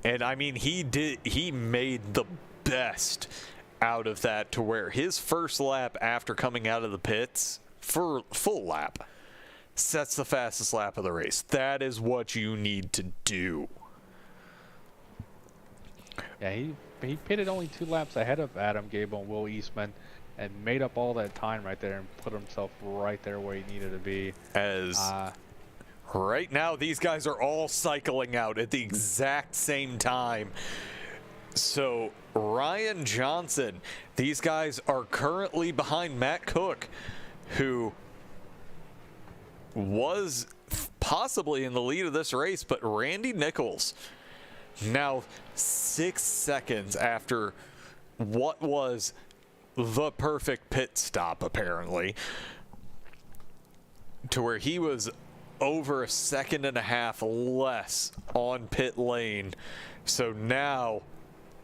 And I mean, he made the best out of that, to where his first lap after coming out of the pits for full lap sets the fastest lap of the race. That is what you need to do. Yeah, he pitted only 2 laps ahead of Adam Gable and Will Eastman and made up all that time right there and put himself right there where he needed to be. As right now, these guys are all cycling out at the exact same time. So Ryan Johnson, these guys are currently behind Matt Cook, who was possibly in the lead of this race, but Randy Nichols now 6 seconds after what was the perfect pit stop, apparently, to where he was over 1.5 seconds less on pit lane. So now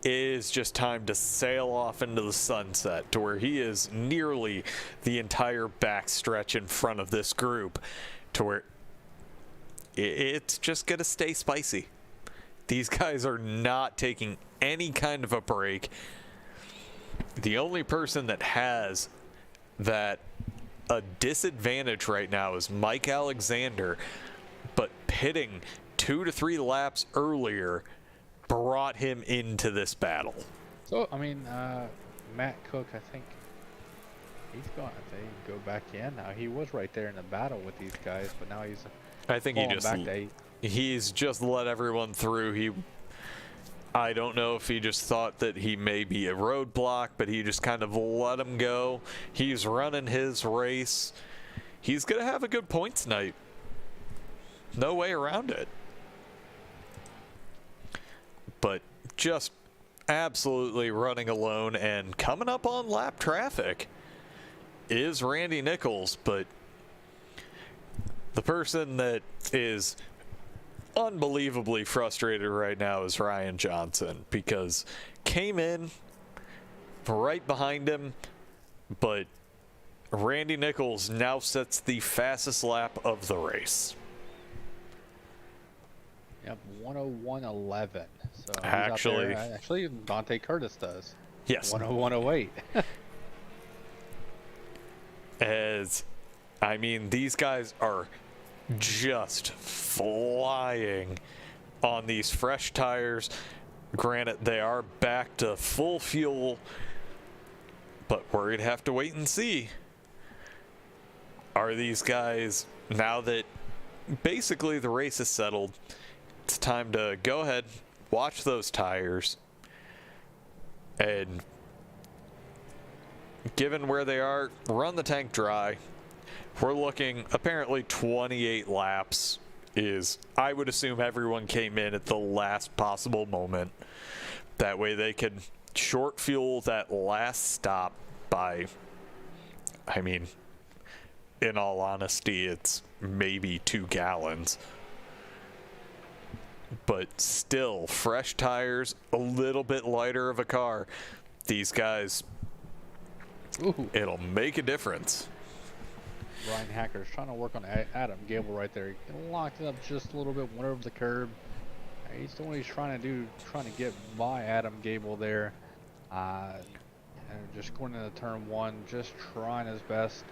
it is just time to sail off into the sunset, to where he is nearly the entire backstretch in front of this group, to where it's just going to stay spicy. These guys are not taking any kind of a break. The only person that has that a disadvantage right now is Mike Alexander, but pitting 2 to 3 laps earlier brought him into this battle. So, I mean, Matt Cook, I think he's going to go back in now. He was right there in the battle with these guys, but now he's I think he's just let everyone through. I don't know if he just thought that he may be a roadblock, but he just kind of let him go. He's running his race. He's going to have a good points night. No way around it. But just absolutely running alone, and coming up on lap traffic is Randy Nichols, but the person that is unbelievably frustrated right now is Ryan Johnson, because came in right behind him, but Randy Nichols now sets the fastest lap of the race. Yep, 101.11. So actually, Dante Curtis does. Yes. 101.08. As I mean, these guys are just flying on these fresh tires. Granted, they are back to full fuel, but we're going to have to wait and see. Are these guys, now that basically the race is settled, it's time to go ahead, watch those tires, and given where they are, run the tank dry. We're looking, apparently 28 laps is, I would assume everyone came in at the last possible moment. That way they could short fuel that last stop by, I mean, in all honesty, it's maybe 2 gallons. but still, fresh tires, a little bit lighter of a car. These guys, it'll make a difference. Brian Hacker's trying to work on Adam Gable right there. He locked it up just a little bit, went over the curb. He's doing what he's trying to do, trying to get by Adam Gable there. And just going into turn one, just trying his best.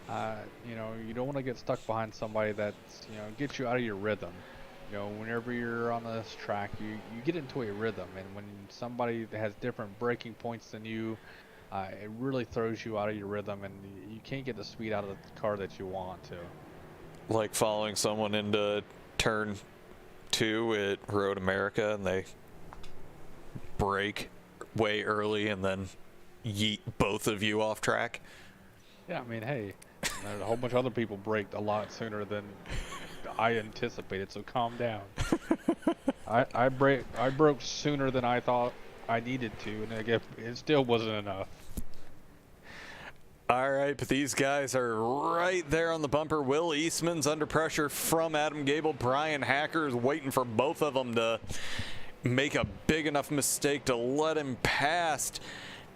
You know, you don't want to get stuck behind somebody that's, you know, gets you out of your rhythm. You know, whenever you're on this track, you get into a rhythm, and when somebody that has different braking points than you, it really throws you out of your rhythm, and you can't get the speed out of the car that you want to. Like following someone into turn 2 at Road America, and they brake way early and then yeet both of you off track. Yeah, I mean, hey, there's a whole bunch of other people braked a lot sooner than I anticipated, so calm down. I broke sooner than I thought I needed to, and again, it still wasn't enough. All right, but these guys are right there on the bumper. Will Eastman's under pressure from Adam Gable. Brian Hacker is waiting for both of them to make a big enough mistake to let him past,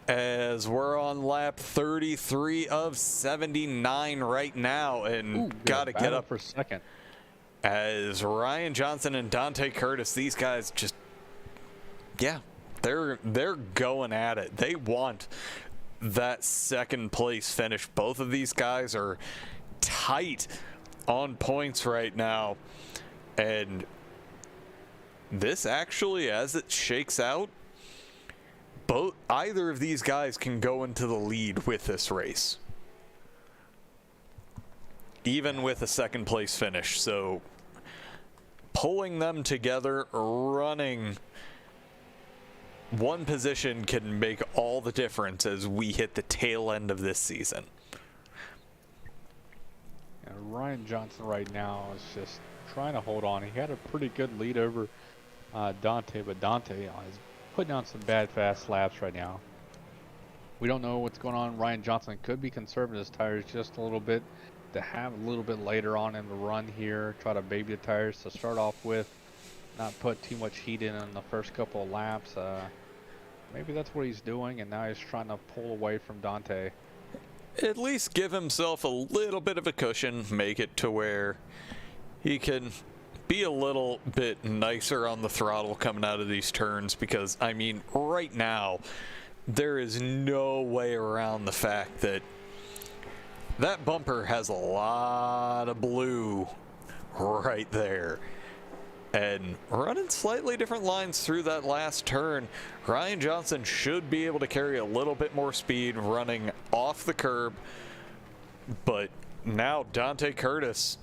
as we're on lap 33 of 79 right now, and got to get up for a second. As Ryan Johnson and Dante Curtis, these guys just, yeah, they're going at it. They want that second place finish. Both of these guys are tight on points right now, and this actually, as it shakes out, either of these guys can go into the lead with this race, even with a second place finish. So pulling them together, running one position, can make all the difference as we hit the tail end of this season. And Ryan Johnson right now is just trying to hold on. He had a pretty good lead over Dante, but Dante is putting on some bad fast laps right now. We don't know what's going on. Ryan Johnson could be conserving his tires just a little bit to have a little bit later on in the run here, try to baby the tires to start off with, not put too much heat in the first couple of laps. Maybe that's what he's doing, and now he's trying to pull away from Dante. At least give himself a little bit of a cushion, make it to where he can be a little bit nicer on the throttle coming out of these turns, because, I mean, right now, there is no way around the fact that that bumper has a lot of blue right there. And running slightly different lines through that last turn, Ryan Johnson should be able to carry a little bit more speed running off the curb. But now Dante Curtis,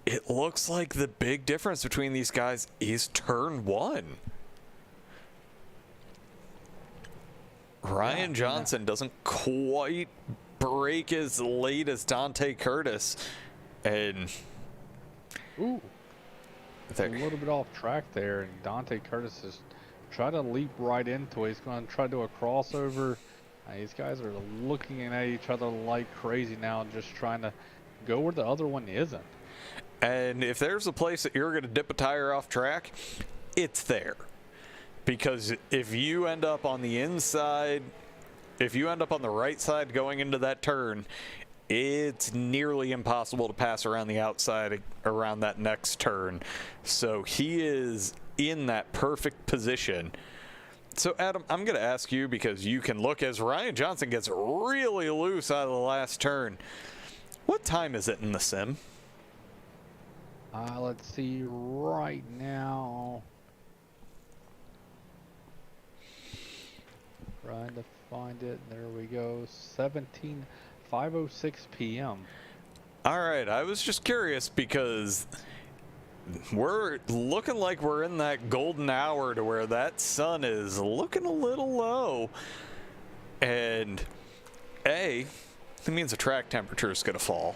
it looks like the big difference between these guys is turn 1. Ryan Johnson doesn't quite brake as late as Dante Curtis, and a little bit off track there, and Dante Curtis is trying to leap right into it. He's going to try to do a crossover. These guys are looking at each other like crazy now, just trying to go where the other one isn't. And if there's a place that you're going to dip a tire off track, it's there. Because if you end up on the inside, if you end up on the right side going into that turn, it's nearly impossible to pass around the outside around that next turn. So he is in that perfect position. So Adam, I'm going to ask you, because you can look as Ryan Johnson gets really loose out of the last turn. What time is it in the sim? Let's see right now. Trying to find it. There we go. 5:06 p.m. All right, I was just curious because we're looking like we're in that golden hour to where that sun is looking a little low. And it means the track temperature is going to fall.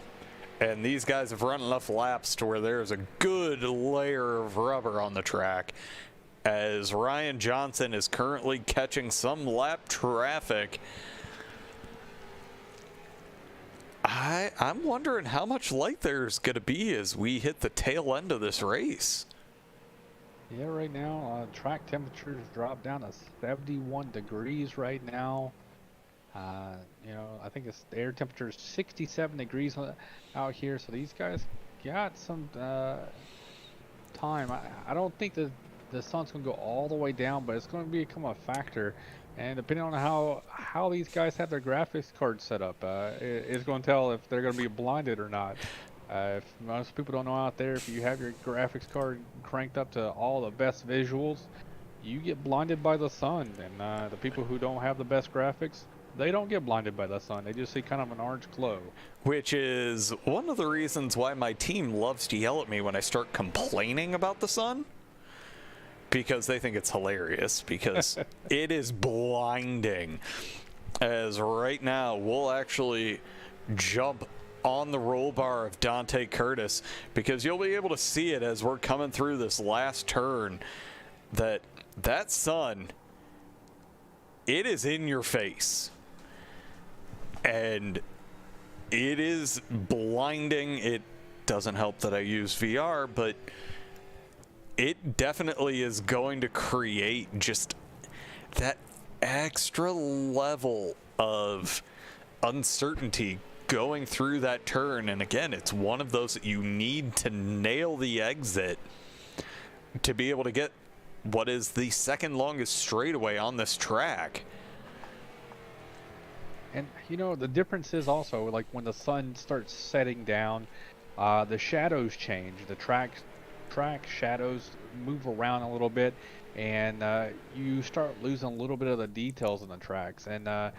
And these guys have run enough laps to where there's a good layer of rubber on the track, as Ryan Johnson is currently catching some lap traffic. I'm wondering how much light there's going to be as we hit the tail end of this race. Yeah, right now, track temperatures drop down to 71 degrees right now. You know, I think it's the air temperature is 67 degrees out here, so these guys got some time. I don't think the sun's gonna go all the way down, but it's gonna become a factor. And depending on how these guys have their graphics card set up, it's gonna tell if they're gonna be blinded or not. If most people don't know out there, if you have your graphics card cranked up to all the best visuals, you get blinded by the sun. And the people who don't have the best graphics, they don't get blinded by the sun. They just see kind of an orange glow. Which is one of the reasons why my team loves to yell at me when I start complaining about the sun. Because they think it's hilarious, because it is blinding. As right now, we'll actually jump on the roll bar of Dante Curtis, because you'll be able to see it as we're coming through this last turn, that sun, it is in your face. And it is blinding. It doesn't help that I use VR, but it definitely is going to create just that extra level of uncertainty going through that turn. And again, it's one of those that you need to nail the exit to be able to get what is the second longest straightaway on this track. And you know, the difference is also, like, when the sun starts setting down, the shadows change. The track shadows move around a little bit, and you start losing a little bit of the details in the tracks. And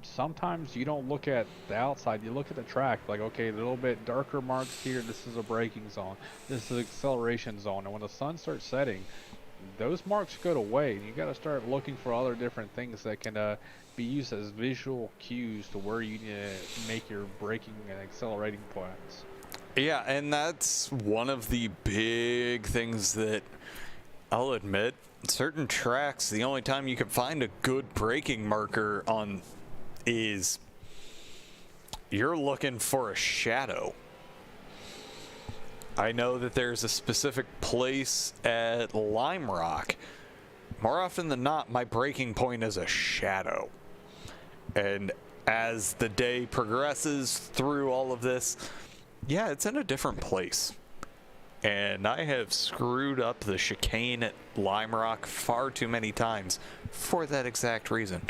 sometimes you don't look at the outside, you look at the track, like, okay, a little bit darker marks here, this is a braking zone, this is an acceleration zone. And when the sun starts setting, those marks go away, and you got to start looking for other different things that can be used as visual cues to where you need to make your braking and accelerating plans. Yeah, and that's one of the big things that I'll admit. Certain tracks, the only time you can find a good braking marker on is you're looking for a shadow. I know that there's a specific place at Lime Rock. More often than not, my braking point is a shadow. And as the day progresses through all of this, yeah, it's in a different place. And I have screwed up the chicane at Lime Rock far too many times for that exact reason.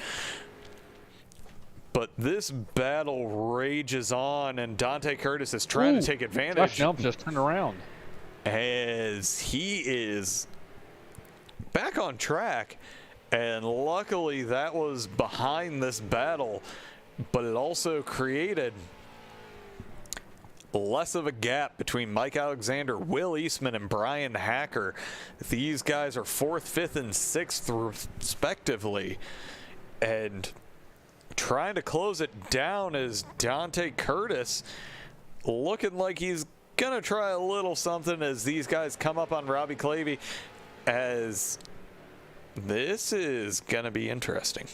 But this battle rages on, and Dante Curtis is trying to take advantage. Josh Nelms just turned around. As he is back on track. And luckily that was behind this battle, but it also created less of a gap between Mike Alexander, Will Eastman, and Brian Hacker. These guys are 4th, 5th, and 6th respectively. And trying to close it down is Dante Curtis, looking like he's going to try a little something as these guys come up on Robbie Clavey, as this is going to be interesting.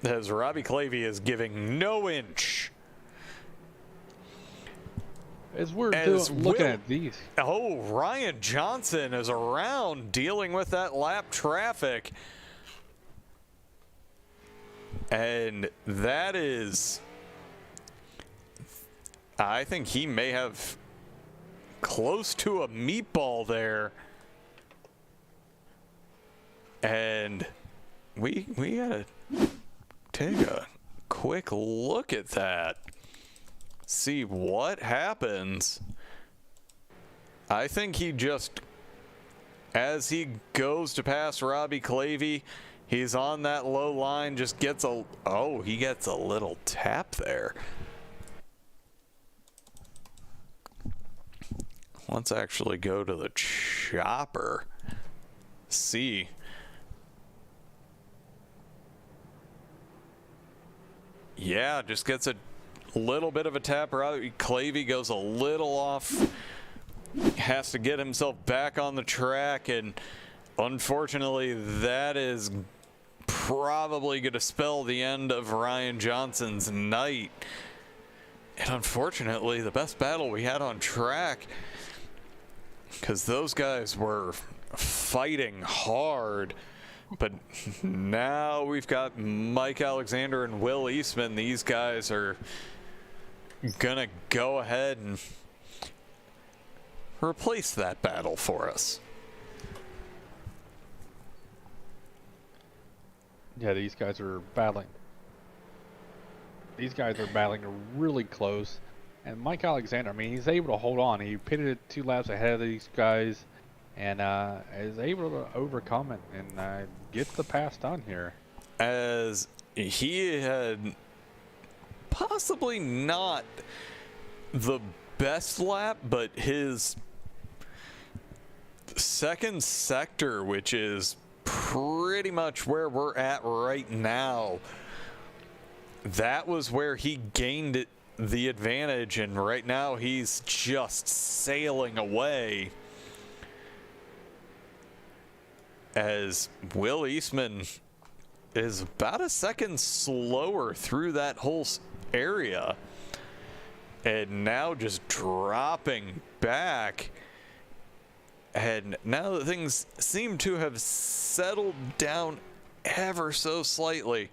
As Robbie Clavey is giving no inch. As we're looking at these. Oh, Ryan Johnson is around dealing with that lap traffic. And that is, I think he may have close to a meatball there. And we gotta take a quick look at that. See what happens. I think he just, as he goes to pass Robbie Clavey, he's on that low line, just gets he gets a little tap there. Let's actually go to the chopper. See. Yeah, just gets a little bit of a tap. Clavey goes a little off. Has to get himself back on the track, and unfortunately that is probably going to spell the end of Ryan Johnson's night. And unfortunately, the best battle we had on track, because those guys were fighting hard. But now we've got Mike Alexander and Will Eastman. These guys are gonna go ahead and replace that battle for us. Yeah, these guys are battling. These guys are battling really close. And Mike Alexander, I mean, he's able to hold on. He pitted 2 laps ahead of these guys and is able to overcome it and get the pass done here. As he had possibly not the best lap, but his second sector, which is pretty much where we're at right now, that was where he gained the advantage, and right now he's just sailing away as Will Eastman is about a second slower through that whole area and now just dropping back. And now that things seem to have settled down ever so slightly,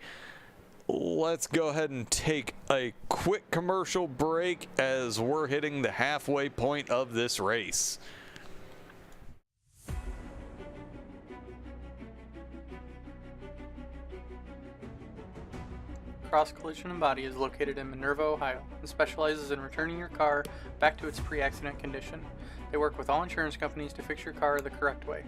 let's go ahead and take a quick commercial break as we're hitting the halfway point of this race. Cross Collision and Body is located in Minerva, Ohio, and specializes in returning your car back to its pre-accident condition. They work with all insurance companies to fix your car the correct way.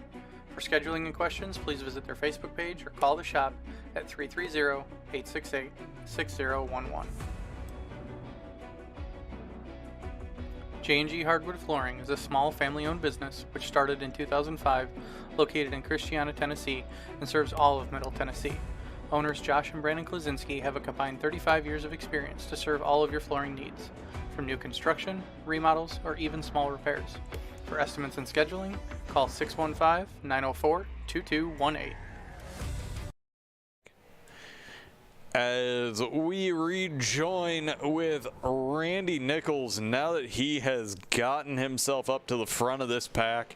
For scheduling and questions, please visit their Facebook page or call the shop at 330-868-6011. J&G Hardwood Flooring is a small family-owned business which started in 2005, located in Christiana, Tennessee, and serves all of Middle Tennessee. Owners Josh and Brandon Klaczynski have a combined 35 years of experience to serve all of your flooring needs, from new construction, remodels, or even small repairs. For estimates and scheduling, call 615-904-2218. As we rejoin with Randy Nichols, now that he has gotten himself up to the front of this pack,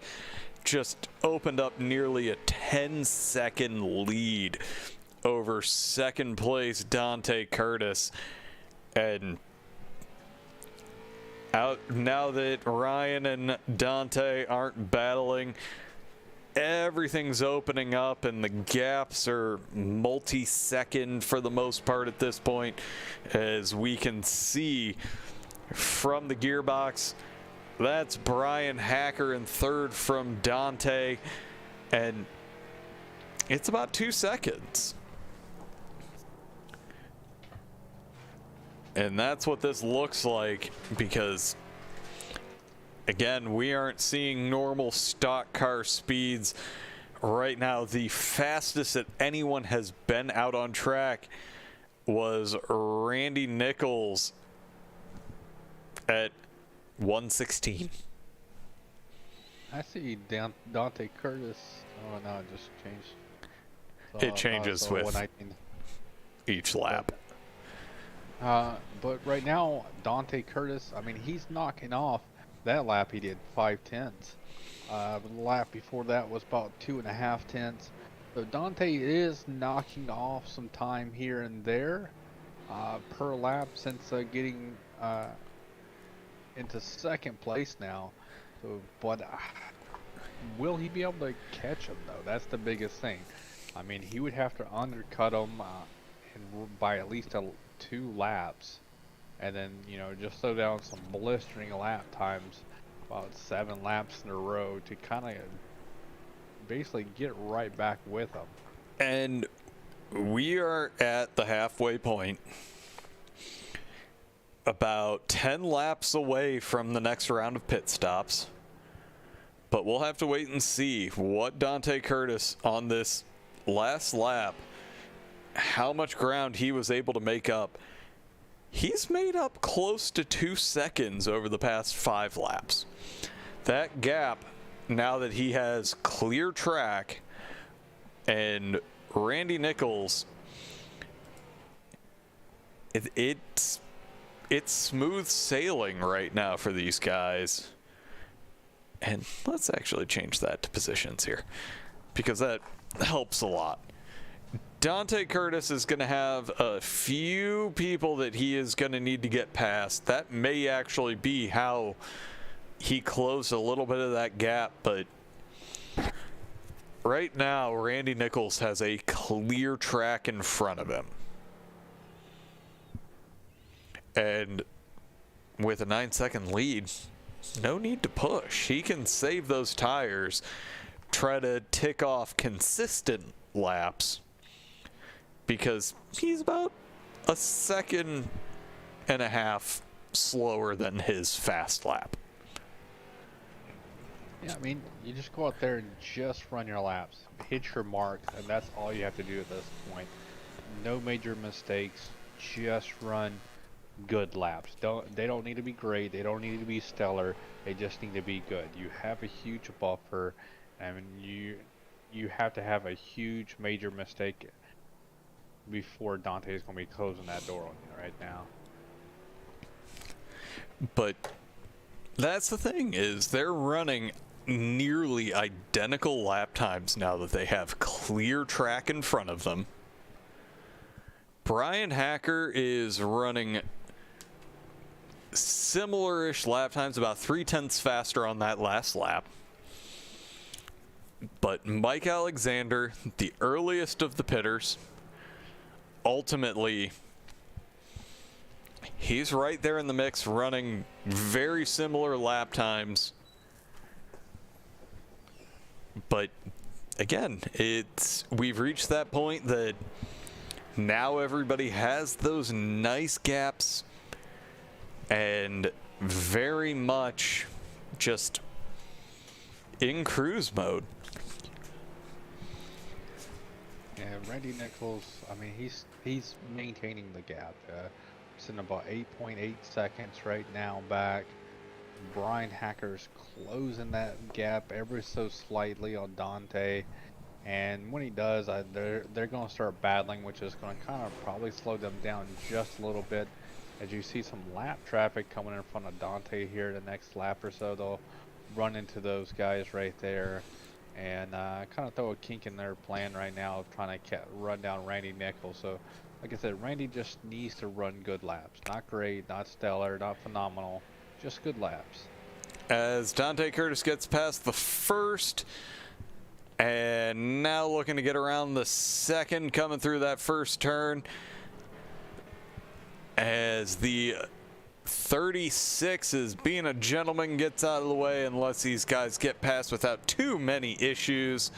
just opened up nearly a 10-second lead over second place Dante Curtis. And out now that Ryan and Dante aren't battling, everything's opening up and the gaps are multi-second for the most part at this point, as we can see from the gearbox. That's Brian Hacker in third from Dante, and it's about 2 seconds. And that's what this looks like, because again, we aren't seeing normal stock car speeds right now. The fastest that anyone has been out on track was Randy Nichols at 1:16. I see Dante Curtis. Oh no, it just changed. It changes with 119. each lap. But right now, Dante Curtis, I mean, he's knocking off. That lap he did 5/10. The lap before that was about 2.5 tenths. So Dante is knocking off some time here and there per lap since getting into second place now. So, but will he be able to catch him though? That's the biggest thing. I mean, he would have to undercut him by at least 2 laps, and then just slow down some blistering lap times, about 7 laps in a row, to kind of basically get right back with him. And we are at the halfway point, about 10 laps away from the next round of pit stops, but we'll have to wait and see what Dante Curtis on this last lap, how much ground he was able to make up. He's made up close to 2 seconds over the past 5 laps. That gap, now that he has clear track, and Randy Nichols, it's smooth sailing right now for these guys. And let's actually change that to positions here, because that helps a lot. Dante Curtis is going to have a few people that he is going to need to get past. That may actually be how he closed a little bit of that gap, but right now, Randy Nichols has a clear track in front of him. And with a 9-second lead, no need to push. He can save those tires, try to tick off consistent laps, because he's about a 1.5 seconds slower than his fast lap. Yeah, I mean, you just go out there and just run your laps, hit your mark, and that's all you have to do at this point. No major mistakes, just run good laps. They don't need to be great, they don't need to be stellar, they just need to be good. You have a huge buffer, and you have to have a huge major mistake before Dante is going to be closing that door on you right now. But that's the thing, is they're running nearly identical lap times now that they have clear track in front of them. Brian Hacker is running similar-ish lap times, about 0.3 faster on that last lap. But Mike Alexander, the earliest of the pitters, ultimately, he's right there in the mix, running very similar lap times. But again, we've reached that point that now everybody has those nice gaps and very much just in cruise mode. Yeah, Randy Nichols, I mean, he's maintaining the gap. Sitting about 8.8 seconds right now back. Brian Hacker's closing that gap ever so slightly on Dante, and when he does, they're going to start battling, which is going to kind of probably slow them down just a little bit. As you see some lap traffic coming in front of Dante here, the next lap or so, they'll run into those guys right there, and kind of throw a kink in their plan right now of trying to run down Randy Nichols. So, like I said, Randy just needs to run good laps. Not great, not stellar, not phenomenal, just good laps. As Dante Curtis gets past the first, and now looking to get around the second, coming through that first turn, as the 36 is being a gentleman, gets out of the way and lets these guys get past without too many issues.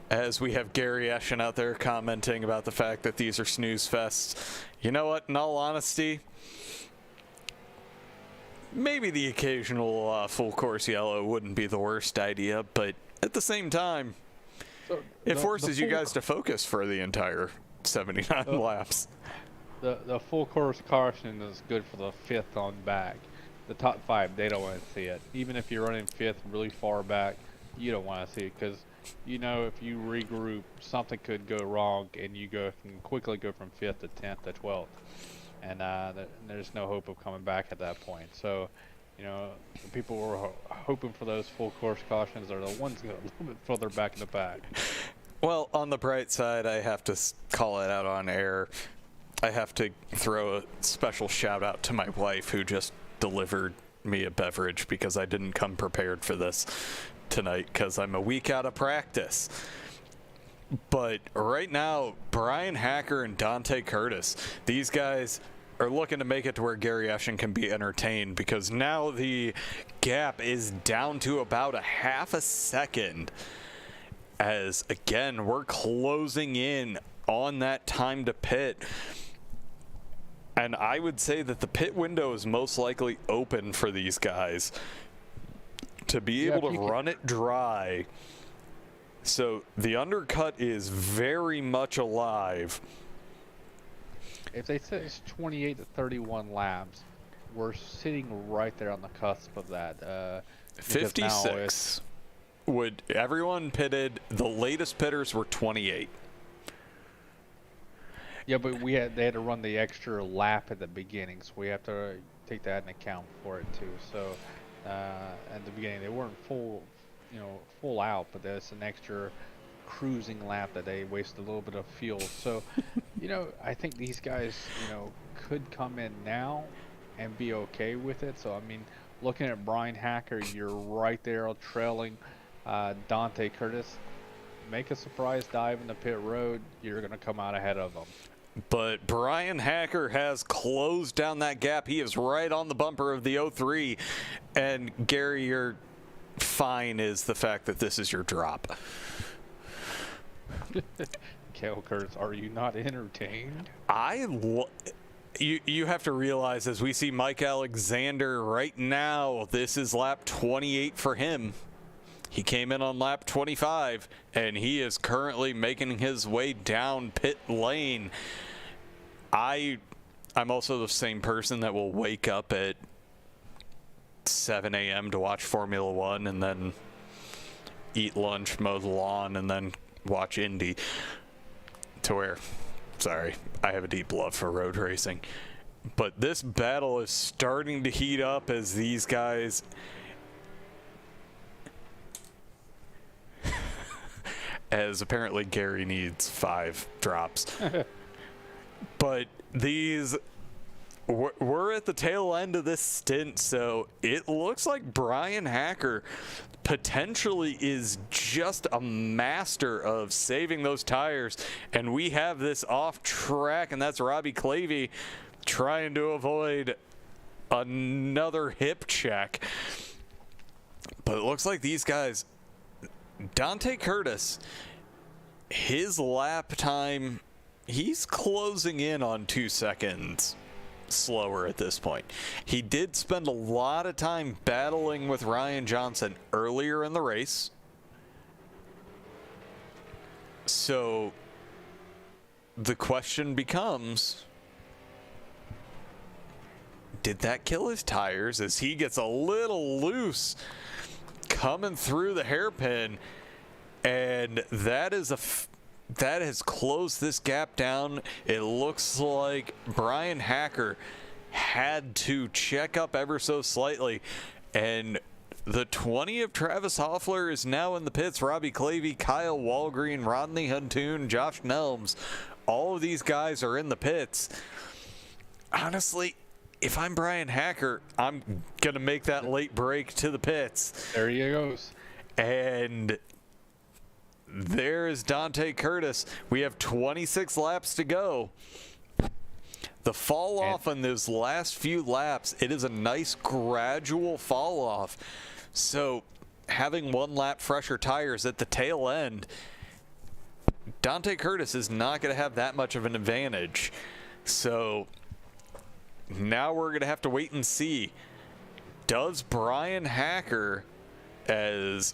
As we have Gary Eschen out there commenting about the fact that these are snooze fests. You know what, in all honesty, maybe the occasional full course yellow wouldn't be the worst idea, but at the same time, it forces you guys to focus for the entire 79 laps. The full course caution is good for the fifth on back. The top five, they don't want to see it. Even if you're running fifth really far back, you don't want to see it, because you know if you regroup, something could go wrong, and you can quickly go from 5th to 10th to 12th. And there's no hope of coming back at that point. So, you know, the people who were hoping for those full course cautions are the ones that are a little bit further back in the pack. Well, on the bright side, I have to call it out on air. I have to throw a special shout out to my wife, who just delivered me a beverage because I didn't come prepared for this tonight because I'm a week out of practice. But right now, Brian Hacker and Dante Curtis, these guys are looking to make it to where Gary Eschen can be entertained, because now the gap is down to about a 0.5 second. As again, we're closing in on that time to pit. And I would say that the pit window is most likely open for these guys to be able to run it dry. So the undercut is very much alive. If they say it's 28 to 31 laps, we're sitting right there on the cusp of that. 56 would everyone pitted. The latest pitters were 28. Yeah, but they had to run the extra lap at the beginning, so we have to take that into account for it too. So at the beginning. They weren't full out, but that's an extra cruising lap that they wasted a little bit of fuel. So, I think these guys, could come in now and be okay with it. So, I mean, looking at Brian Hacker, you're right there trailing Dante Curtis. Make a surprise dive in the pit road, you're going to come out ahead of them. But Brian Hacker has closed down that gap. He is right on the bumper of the 03. And Gary, your fine is the fact that this is your drop. Cale Curtis, are you not entertained? You have to realize, as we see Mike Alexander right now, this is lap 28 for him. He came in on lap 25, and he is currently making his way down pit lane. I'm also the same person that will wake up at 7 a.m. to watch Formula One and then eat lunch, mow the lawn, and then watch Indy. Sorry, I have a deep love for road racing. But this battle is starting to heat up as these guys... as apparently Gary needs 5 drops. But we're at the tail end of this stint, so it looks like Brian Hacker potentially is just a master of saving those tires, and we have this off track, and that's Robbie Clavey trying to avoid another hip check. But it looks like these guys... Dante Curtis, his lap time, he's closing in on 2 seconds slower at this point. He did spend a lot of time battling with Ryan Johnson earlier in the race. So the question becomes, did that kill his tires as he gets a little loose coming through the hairpin? And that has closed this gap down. It looks like Brian Hacker had to check up ever so slightly. And the 20 of Travis Hoefler is now in the pits. Robbie Clavey, Kyle Walgreen, Rodney Huntoon, Josh Nelms. All of these guys are in the pits. Honestly, if I'm Brian Hacker, I'm going to make that late break to the pits. There he goes. And there's Dante Curtis. We have 26 laps to go. The fall off on those last few laps, it is a nice gradual fall off. So having 1 lap fresher tires at the tail end, Dante Curtis is not going to have that much of an advantage. So now we're going to have to wait and see. Does Brian Hacker, as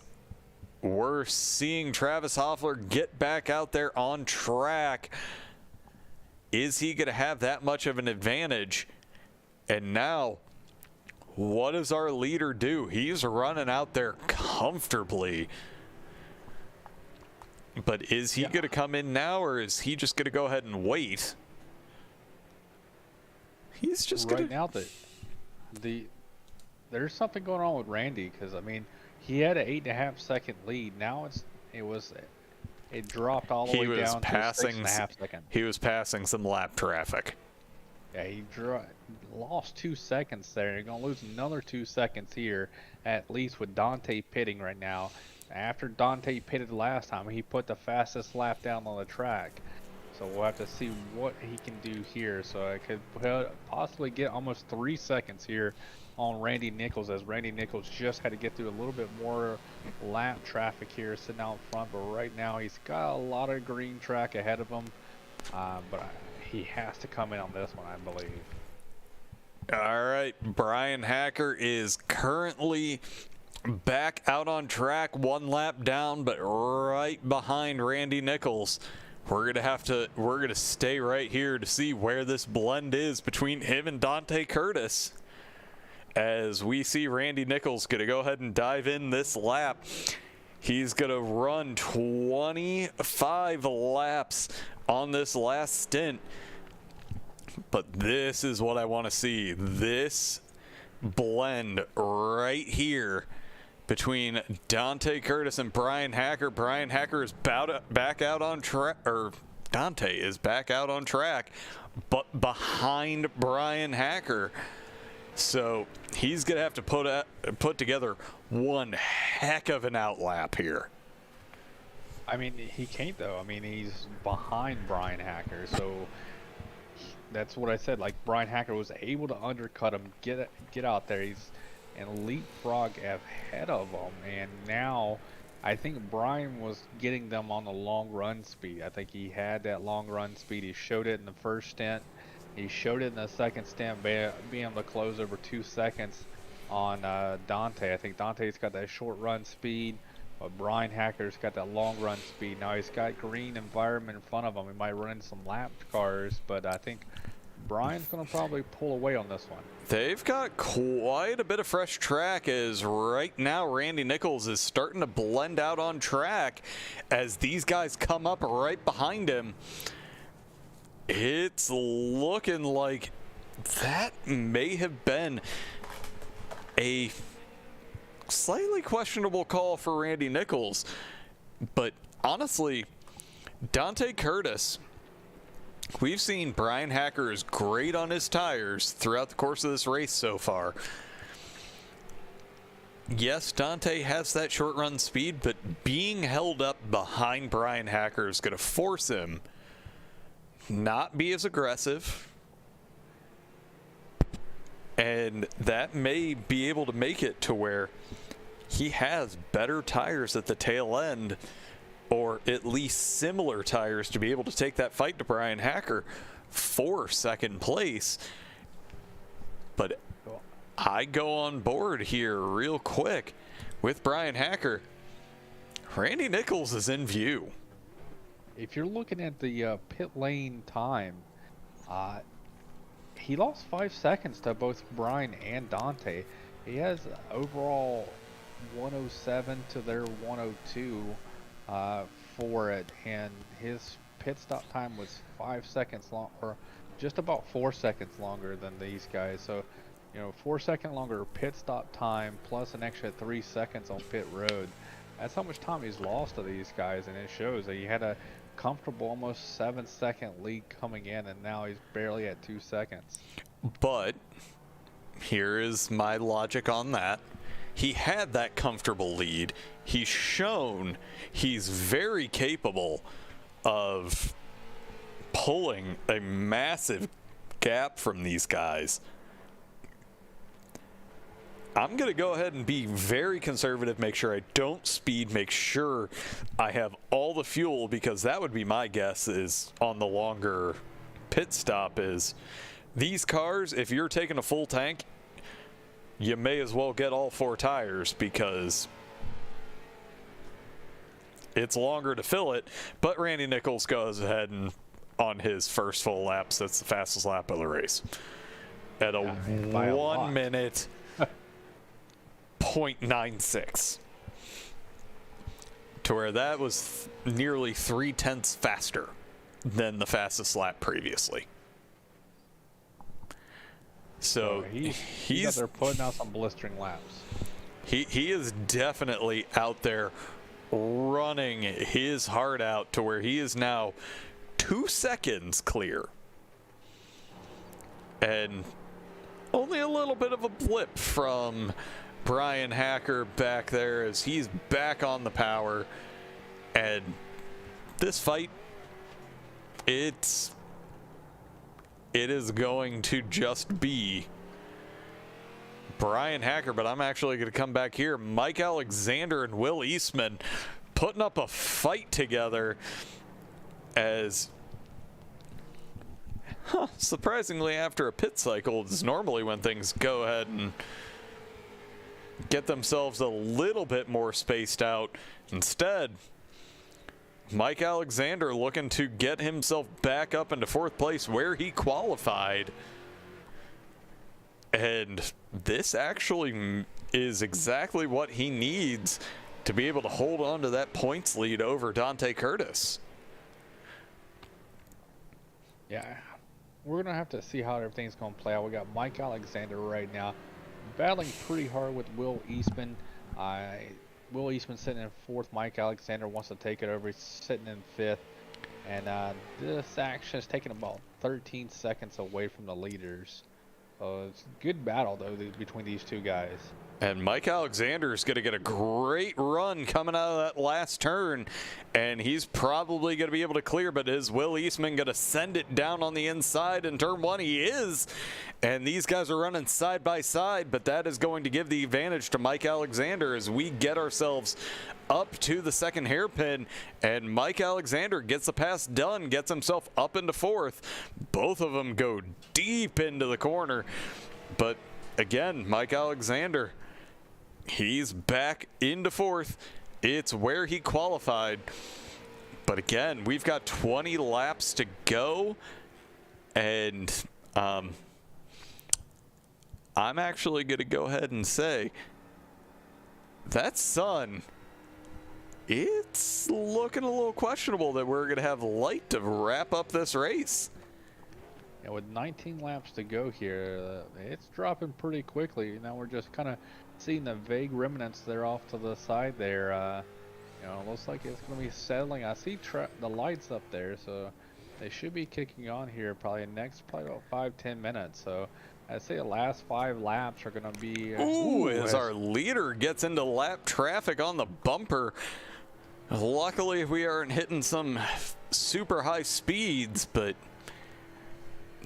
we're seeing Travis Hoefler get back out there on track, is he going to have that much of an advantage? And now, what does our leader do? He's running out there comfortably. But is he going to come in now, or is he just going to go ahead and wait? He's just going to... Right now, there's something going on with Randy, because, I mean, he had an 8.5 second lead. Now it dropped all the way down to 6.5 seconds. He was passing some lap traffic. Yeah, he lost 2 seconds there. You're going to lose another 2 seconds here, at least with Dante pitting right now. After Dante pitted last time, he put the fastest lap down on the track. So we'll have to see what he can do here. So I could possibly get almost 3 seconds here on Randy Nichols, as Randy Nichols just had to get through a little bit more lap traffic here sitting out front. But right now he's got a lot of green track ahead of him. But he has to come in on this one, I believe. All right, Brian Hacker is currently back out on track, 1 lap down, but right behind Randy Nichols. We're gonna stay right here to see where this blend is between him and Dante Curtis, as we see Randy Nichols gonna go ahead and dive in this lap. He's gonna run 25 laps on this last stint. But this is what I want to see. This blend right here between Dante Curtis and Brian Hacker. Brian Hacker is back out on track, or Dante is back out on track, but behind Brian Hacker. So he's going to have to put together one heck of an outlap here. I mean, he can't, though. I mean, he's behind Brian Hacker, so that's what I said. Like, Brian Hacker was able to undercut him, get out there, and leapfrog ahead of him. And now, I think Brian was getting them on the long run speed. I think he had that long run speed. He showed it in the first stint. He showed it in the second stint, being able to close over 2 seconds on Dante. I think Dante's got that short run speed. But Brian Hacker's got that long run speed. Now he's got green environment in front of him. He might run into some lap cars, but I think Brian's going to probably pull away on this one. They've got quite a bit of fresh track, as right now Randy Nichols is starting to blend out on track as these guys come up right behind him. It's looking like that may have been a slightly questionable call for Randy Nichols, but honestly, Dante Curtis, we've seen Brian Hacker is great on his tires throughout the course of this race so far. Yes, Dante has that short run speed, but being held up behind Brian Hacker is going to force him not be as aggressive. And that may be able to make it to where he has better tires at the tail end, or at least similar tires to be able to take that fight to Brian Hacker for second place. But I go on board here real quick with Brian Hacker. Randy Nichols is in view. If you're looking at the pit lane time, he lost 5 seconds to both Brian and Dante. He has overall 107 to their 102 for it, and his pit stop time was 5 seconds long, or just about 4 seconds longer than these guys. So, 4 second longer pit stop time plus an extra 3 seconds on pit road. That's how much time he's lost to these guys, and it shows that he had a comfortable almost 7-second lead coming in, and now he's barely at 2 seconds. But here is my logic on that. He had that comfortable lead. He's shown he's very capable of pulling a massive gap from these guys. I'm going to go ahead and be very conservative, make sure I don't speed, make sure I have all the fuel, because that would be my guess is on the longer pit stop is these cars, if you're taking a full tank, you may as well get all 4 tires because it's longer to fill it. But Randy Nichols goes ahead and on his first full lap, so that's the fastest lap of the race at a 1 minute 0.96, to where that was nearly 3/10 faster than the fastest lap previously. So he's out there putting out some blistering laps. He is definitely out there running his heart out, to where he is now 2 seconds clear. And only a little bit of a blip from Brian Hacker back there as he's back on the power. And this fight, it is going to just be Brian Hacker, but I'm actually going to come back here. Mike Alexander and Will Eastman putting up a fight together as, surprisingly, after a pit cycle is normally when things go ahead and get themselves a little bit more spaced out. Instead, Mike Alexander looking to get himself back up into 4th place where he qualified. And this actually is exactly what he needs to be able to hold on to that points lead over Dante Curtis. Yeah, we're going to have to see how everything's going to play out. We got Mike Alexander right now battling pretty hard with Will Eastman. Will Eastman sitting in fourth. Mike Alexander wants to take it over. He's sitting in fifth. And this action is taking about 13 seconds away from the leaders. So it's a good battle, though, between these two guys. And Mike Alexander is going to get a great run coming out of that last turn, and he's probably going to be able to clear, but is Will Eastman going to send it down on the inside in turn one? He is, and these guys are running side by side, but that is going to give the advantage to Mike Alexander as we get ourselves up to the second hairpin, and Mike Alexander gets the pass done, gets himself up into fourth. Both of them go deep into the corner, but again, Mike Alexander, he's back into fourth. It's where he qualified. But again, we've got 20 laps to go. And I'm actually going to go ahead and say that sun, it's looking a little questionable that we're going to have light to wrap up this race. Yeah, with 19 laps to go here, it's dropping pretty quickly. Now we're just kind of seeing the vague remnants there off to the side there. Looks like it's going to be settling. I see the lights up there, so they should be kicking on here probably about 5-10 minutes. So I'd say the last 5 laps are going to be... as our leader gets into lap traffic on the bumper. Luckily, we aren't hitting some super high speeds, but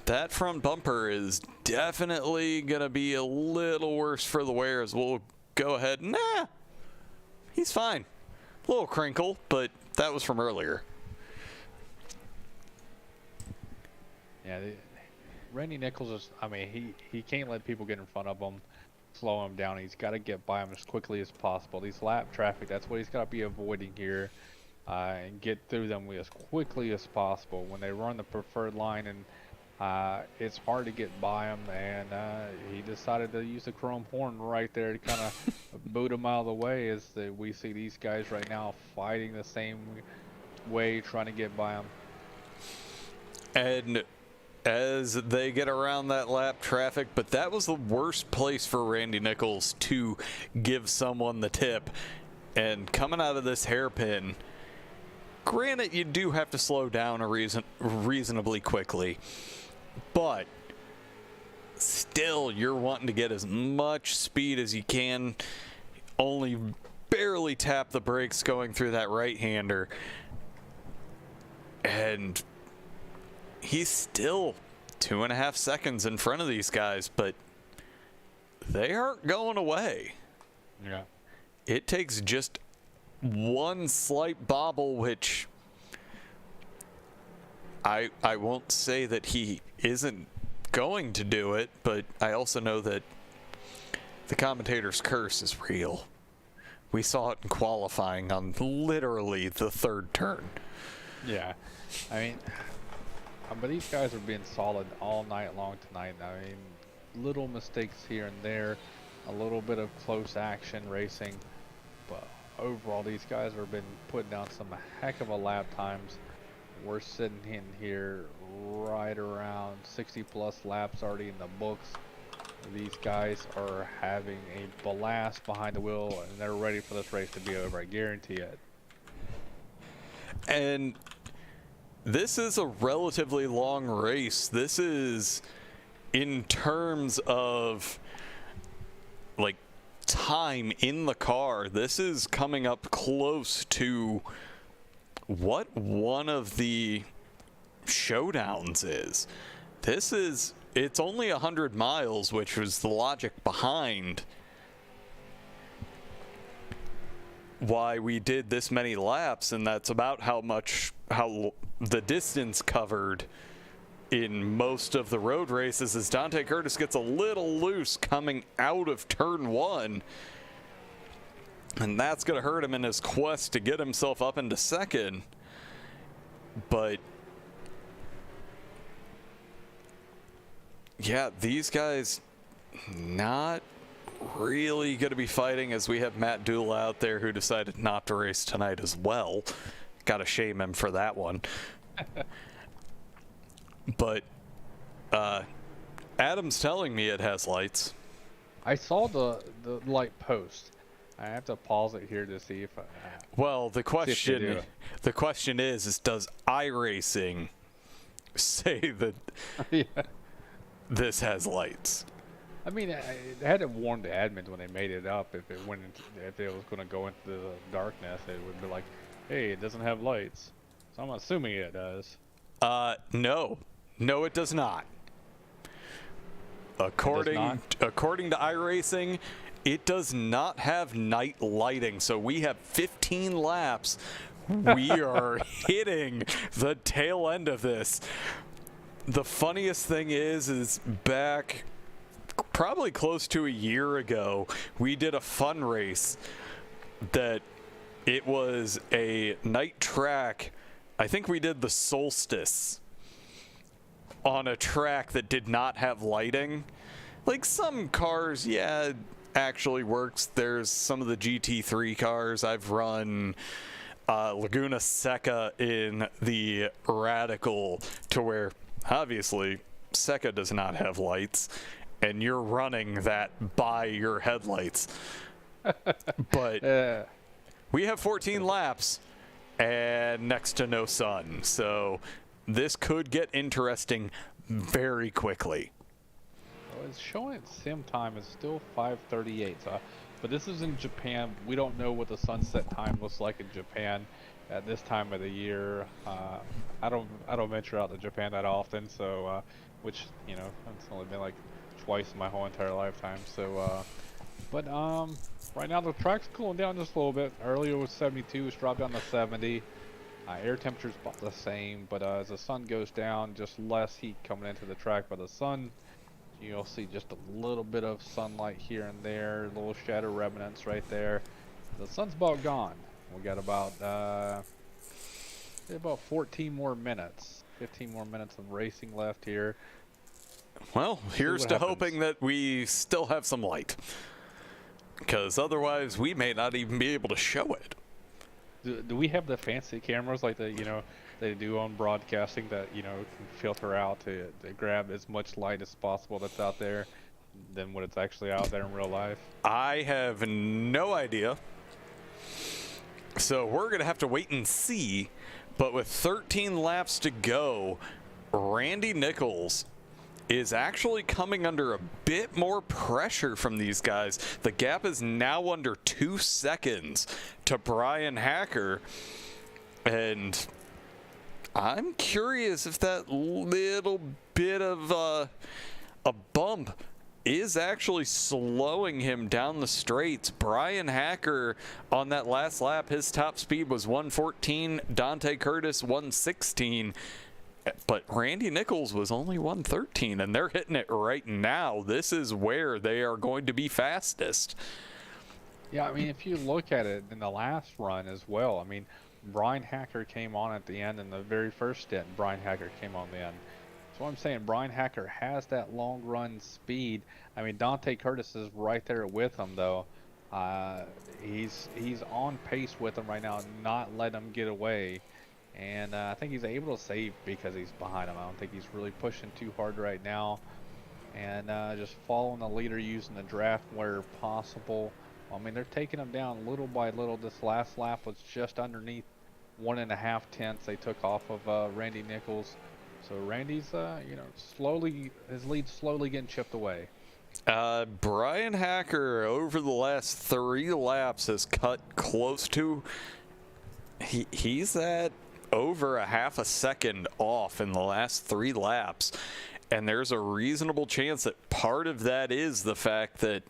that front bumper is definitely going to be a little worse for the wear as we'll go ahead. Nah, he's fine. A little crinkle, but that was from earlier. Yeah, Randy Nichols is, he can't let people get in front of him, slow him down. He's got to get by him as quickly as possible. These lap traffic, that's what he's got to be avoiding here, and get through them as quickly as possible. When they run the preferred line, and it's hard to get by him, and he decided to use the chrome horn right there to kind of boot him out of the way, as we see these guys right now fighting the same way, trying to get by him. And as they get around that lap traffic, but that was the worst place for Randy Nichols to give someone the tip. And coming out of this hairpin, granted, you do have to slow down reasonably quickly, but still, you're wanting to get as much speed as you can. Only barely tap the brakes going through that right-hander. And he's still 2.5 seconds in front of these guys, but they aren't going away. Yeah. It takes just one slight bobble, which I won't say that he isn't going to do it, but I also know that the commentator's curse is real. We saw it in qualifying on literally the third turn. Yeah. But these guys are being solid all night long tonight. Little mistakes here and there, a little bit of close action racing, but overall these guys have been putting down some heck of a lap times. We're sitting in here right around 60 plus laps already in the books. These guys are having a blast behind the wheel, and they're ready for this race to be over. I guarantee it. And this is a relatively long race. This is, in terms of like time in the car, this is coming up close to what one of the showdowns is. It's only 100 miles, which was the logic behind why we did this many laps, and that's about how the distance covered in most of the road races, as Dante Curtis gets a little loose coming out of turn one, and that's going to hurt him in his quest to get himself up into second. But yeah, these guys not really going to be fighting, as we have Matt Dooley out there who decided not to race tonight as well. Got to shame him for that one. But Adam's telling me it has lights. I saw the light post. I have to pause it here to see if I. Well, the do. question is does iRacing say that Yeah. this has lights? I mean, I had to warn the admins when they made it up if it if it was going to go into the darkness, it would be like, hey, it doesn't have lights. So I'm assuming it does. No, it does not. According to iRacing, it does not have night lighting. So we have 15 laps. We are hitting the tail end of this. The funniest thing is back probably close to a year ago, we did a fun race that it was a night track. I think we did the Solstice on a track that did not have lighting. Like some cars, yeah, it actually works. There's some of the GT3 cars I've run Laguna Seca in the Radical to where obviously Seca does not have lights and you're running that by your headlights. But we have 14 laps and next to no sun. So this could get interesting very quickly. Well, it's showing its sim time is still 5:38. So, but this is in Japan. We don't know what the sunset time looks like in Japan at this time of the year. I don't venture out to Japan that often. So, which it's only been like twice in my whole entire lifetime. So, but right now the track's cooling down just a little bit. Earlier was 72. It's dropped down to 70. Air temperature's about the same, but as the sun goes down, just less heat coming into the track. By the sun, you'll see just a little bit of sunlight here and there, little shadow remnants right there. The sun's about gone. We got about 14 more minutes, 15 more minutes of racing left here. Well, here's to hoping that we still have some light, because otherwise we may not even be able to show it. Do we have the fancy cameras like they do on broadcasting that can filter out to grab as much light as possible that's out there than what it's actually out there in real life? I have no idea. So we're going to have to wait and see. But with 13 laps to go, Randy Nichols is actually coming under a bit more pressure from these guys. The gap is now under 2 seconds to Brian Hacker. And I'm curious if that little bit of a bump is actually slowing him down the straights. Brian Hacker on that last lap, his top speed was 114. Dante Curtis 116. But Randy Nichols was only 113, and they're hitting it right now. This is where they are going to be fastest. Yeah, I mean, if you look at it in the last run as well, I mean, Brian Hacker came on at the end in the very first stint. Brian Hacker came on the end. So I'm saying Brian Hacker has that long run speed. I mean, Dante Curtis is right there with him, though. He's on pace with him right now, not letting him get away. And I think he's able to save because he's behind him. I don't think he's really pushing too hard right now. And just following the leader, using the draft where possible. I mean, they're taking him down little by little. This last lap was just underneath 1.5 tenths they took off of Randy Nichols. So Randy's, slowly, his lead's slowly getting chipped away. Brian Hacker, over the last 3 laps, has cut close to... He's at over a half a second off in the last 3 laps. And there's a reasonable chance that part of that is the fact that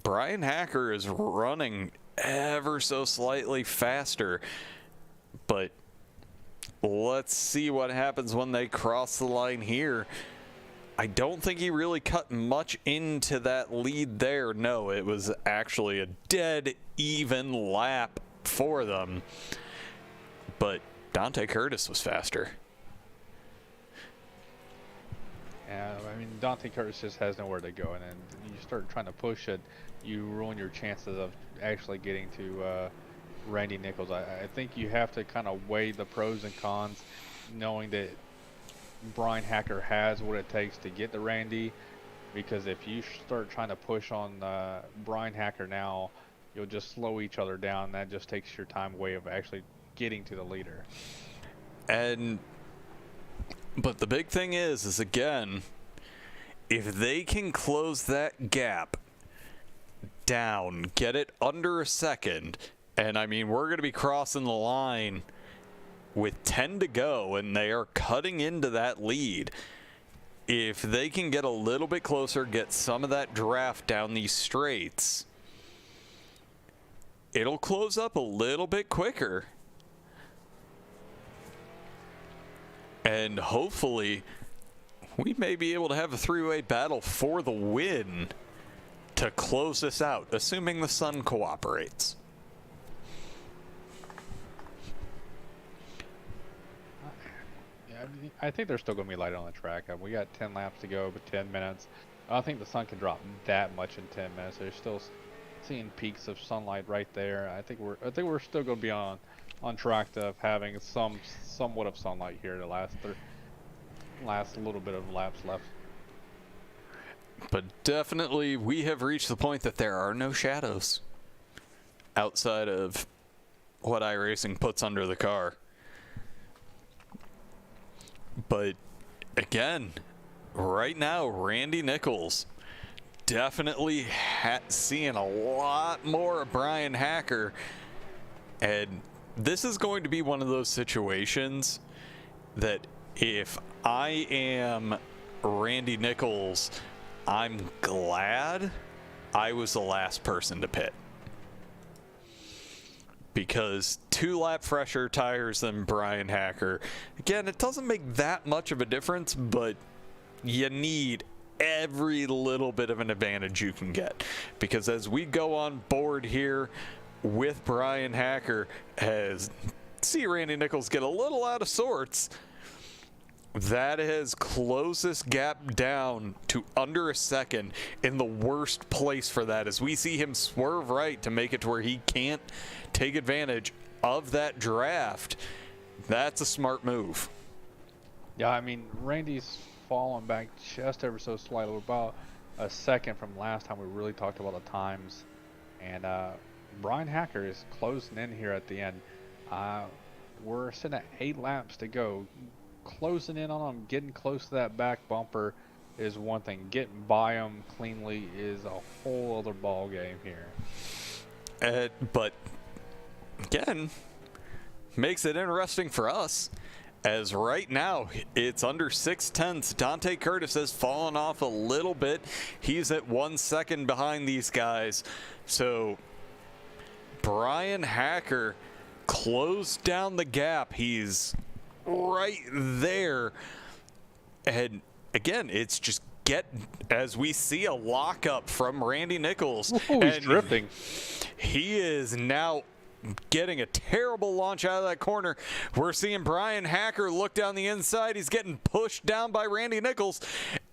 Brian Hacker is running ever so slightly faster. But let's see what happens when they cross the line here. I don't think he really cut much into that lead there. No, it was actually a dead even lap for them. But Dante Curtis was faster. Yeah, I mean, Dante Curtis just has nowhere to go, and then you start trying to push it, you ruin your chances of actually getting to Randy Nichols. I think you have to kind of weigh the pros and cons, knowing that Brian Hacker has what it takes to get to Randy, because if you start trying to push on Brian Hacker now, you'll just slow each other down. That just takes your time away of actually getting to the leader. But the big thing is again, if they can close that gap down, get it under a second, and I mean, we're going to be crossing the line with 10 to go, and they are cutting into that lead. If they can get a little bit closer, get some of that draft down these straights, it'll close up a little bit quicker. And hopefully, we may be able to have a three-way battle for the win to close this out, assuming the sun cooperates. I think there's still going to be light on the track. We got 10 laps to go, but 10 minutes. I don't think the sun can drop that much in 10 minutes. They're still seeing peaks of sunlight right there. I think we're still going to be on track to having somewhat of sunlight here the last little bit of laps left. But definitely, we have reached the point that there are no shadows outside of what iRacing puts under the car. But again, right now, Randy Nichols definitely seeing a lot more of Brian Hacker. And this is going to be one of those situations that if I am Randy Nichols, I'm glad I was the last person to pit. Because 2 lap fresher tires than Brian Hacker. Again, it doesn't make that much of a difference, but you need every little bit of an advantage you can get. Because as we go on board here with Brian Hacker, as see Randy Nichols get a little out of sorts, that has closed this gap down to under a second in the worst place for that, as we see him swerve right to make it to where he can't take advantage of that draft. That's a smart move. Yeah, I mean, Randy's fallen back just ever so slightly, about a second from last time we really talked about the times. And Brian Hacker is closing in here at the end. We're sitting at 8 laps to go. Closing in on him, getting close to that back bumper is one thing. Getting by him cleanly is a whole other ball game here. But again, makes it interesting for us, as right now it's under 6/10. Dante Curtis has fallen off a little bit. He's at 1 second behind these guys. So Brian Hacker closed down the gap. He's right there. And again, it's just as we see a lockup from Randy Nichols. Ooh, he's drifting. He is now getting a terrible launch out of that corner. We're seeing Brian Hacker look down the inside. He's getting pushed down by Randy Nichols.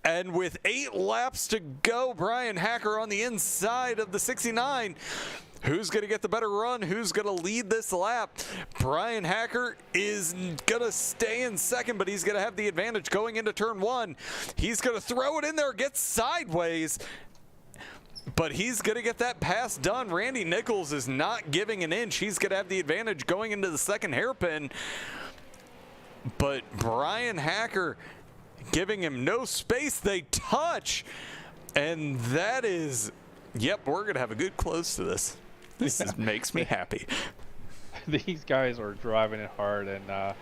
And with 8 laps to go, Brian Hacker on the inside of the 69. Who's going to get the better run? Who's going to lead this lap? Brian Hacker is going to stay in second, but he's going to have the advantage going into turn 1. He's going to throw it in there, get sideways, but he's going to get that pass done. Randy Nichols is not giving an inch. He's going to have the advantage going into the second hairpin. But Brian Hacker giving him no space. They touch, and that is, yep, we're going to have a good close to this. This makes me happy. These guys are driving it hard, and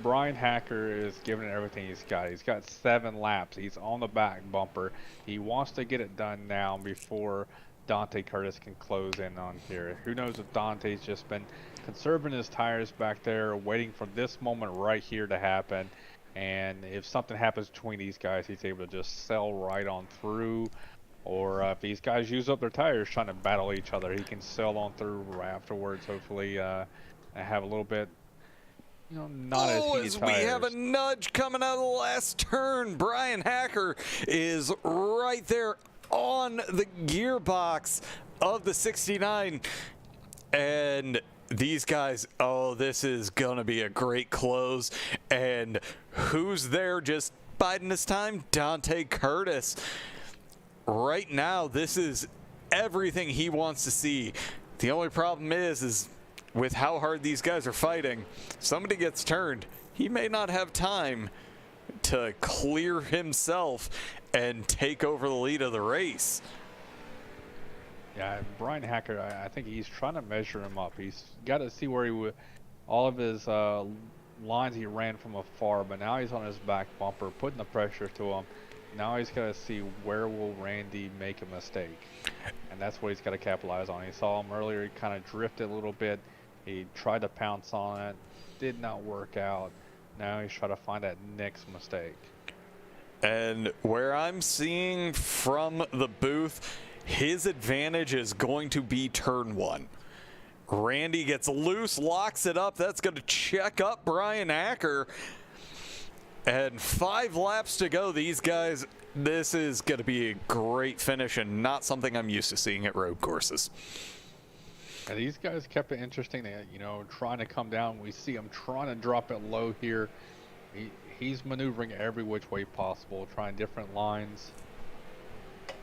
Brian Hacker is giving it everything he's got. He's got 7 laps. He's on the back bumper. He wants to get it done now before Dante Curtis can close in on here. Who knows if Dante's just been conserving his tires back there, waiting for this moment right here to happen. And if something happens between these guys, he's able to just sail right on through. Or if these guys use up their tires trying to battle each other, he can sail on through afterwards, hopefully, and have a little bit, not as heated as tires. we have a nudge coming out of the last turn. Brian Hacker is right there on the gearbox of the 69. And these guys, this is going to be a great close. And who's there just biding his time? Dante Curtis. right now, this is everything he wants to see. The only problem is with how hard these guys are fighting, somebody gets turned. He may not have time to clear himself and take over the lead of the race. Yeah, Brian Hacker, I think he's trying to measure him up. He's got to see where he would, all of his lines he ran from afar, but now he's on his back bumper, putting the pressure to him. Now he's got to see where will Randy make a mistake, and that's what he's got to capitalize on. He saw him earlier; he kind of drifted a little bit. He tried to pounce on it, did not work out. Now he's trying to find that next mistake. And where I'm seeing from the booth, his advantage is going to be turn 1. Randy gets loose, locks it up. That's going to check up Brian Hacker. And 5 laps to go. These guys, this is going to be a great finish and not something I'm used to seeing at road courses. And these guys kept it interesting. They, trying to come down. We see him trying to drop it low here. He's maneuvering every which way possible, trying different lines.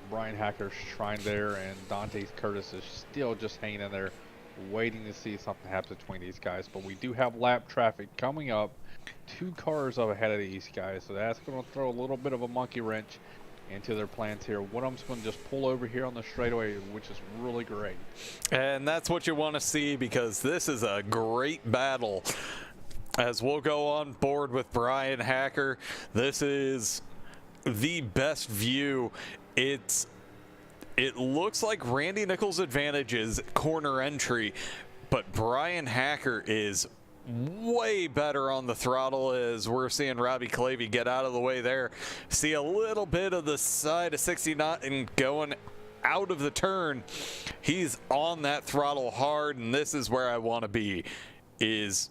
Brian Hacker's trying there, and Dante Curtis is still just hanging in there, waiting to see something happen between these guys. But we do have lap traffic coming up. 2 cars up ahead of these guys, so that's going to throw a little bit of a monkey wrench into their plans here. One of them's going to just pull over here on the straightaway, which is really great. And that's what you want to see, because this is a great battle. As we'll go on board with Brian Hacker, this is the best view. It looks like Randy Nichols' advantage is corner entry, but Brian Hacker is way better on the throttle, as we're seeing Robbie Clavey get out of the way there. See a little bit of the side of 69 going out of the turn. He's on that throttle hard, and this is where I want to be, is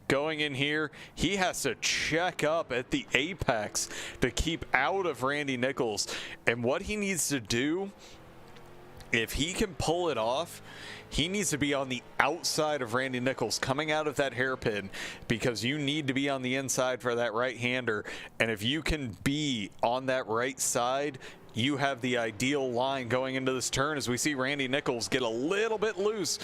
going in here. He has to check up at the apex to keep out of Randy Nichols. And what he needs to do, if he can pull it off, he needs to be on the outside of Randy Nichols coming out of that hairpin, because you need to be on the inside for that right-hander. And if you can be on that right side, you have the ideal line going into this turn, as we see Randy Nichols get a little bit loose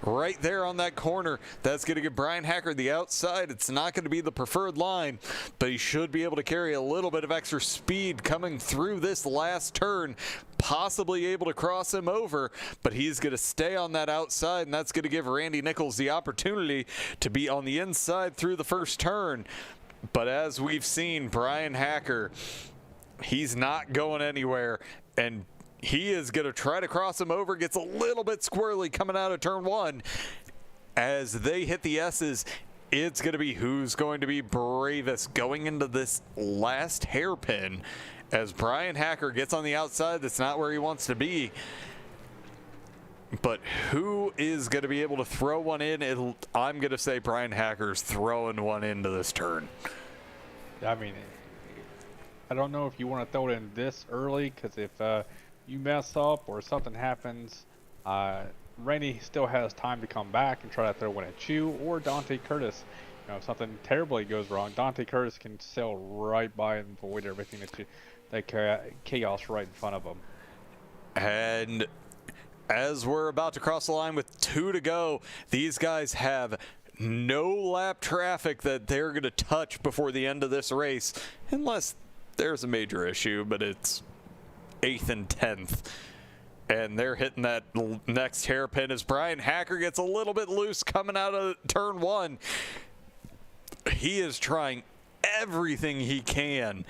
right there on that corner. That's going to give Brian Hacker the outside. It's not going to be the preferred line, but he should be able to carry a little bit of extra speed coming through this last turn, possibly able to cross him over, but he's going to stay on that outside, and that's going to give Randy Nichols the opportunity to be on the inside through the first turn. But as we've seen, Brian Hacker, he's not going anywhere, and he is going to try to cross him over. Gets a little bit squirrely coming out of turn 1. As they hit the S's, it's going to be who's going to be bravest going into this last hairpin. As Brian Hacker gets on the outside, that's not where he wants to be. But who is going to be able to throw one in? I'm going to say Brian Hacker's throwing one into this turn. I mean, I don't know if you want to throw it in this early, because if you mess up or something happens, Randy still has time to come back and try to throw one at you or Dante Curtis. If something terribly goes wrong, Dante Curtis can sail right by and avoid everything that chaos right in front of him. And as we're about to cross the line with 2 to go, these guys have no lap traffic that they're going to touch before the end of this race, unless there's a major issue, but it's 8th and 10th. And they're hitting that next hairpin as Brian Hacker gets a little bit loose coming out of turn 1. He is trying everything he can.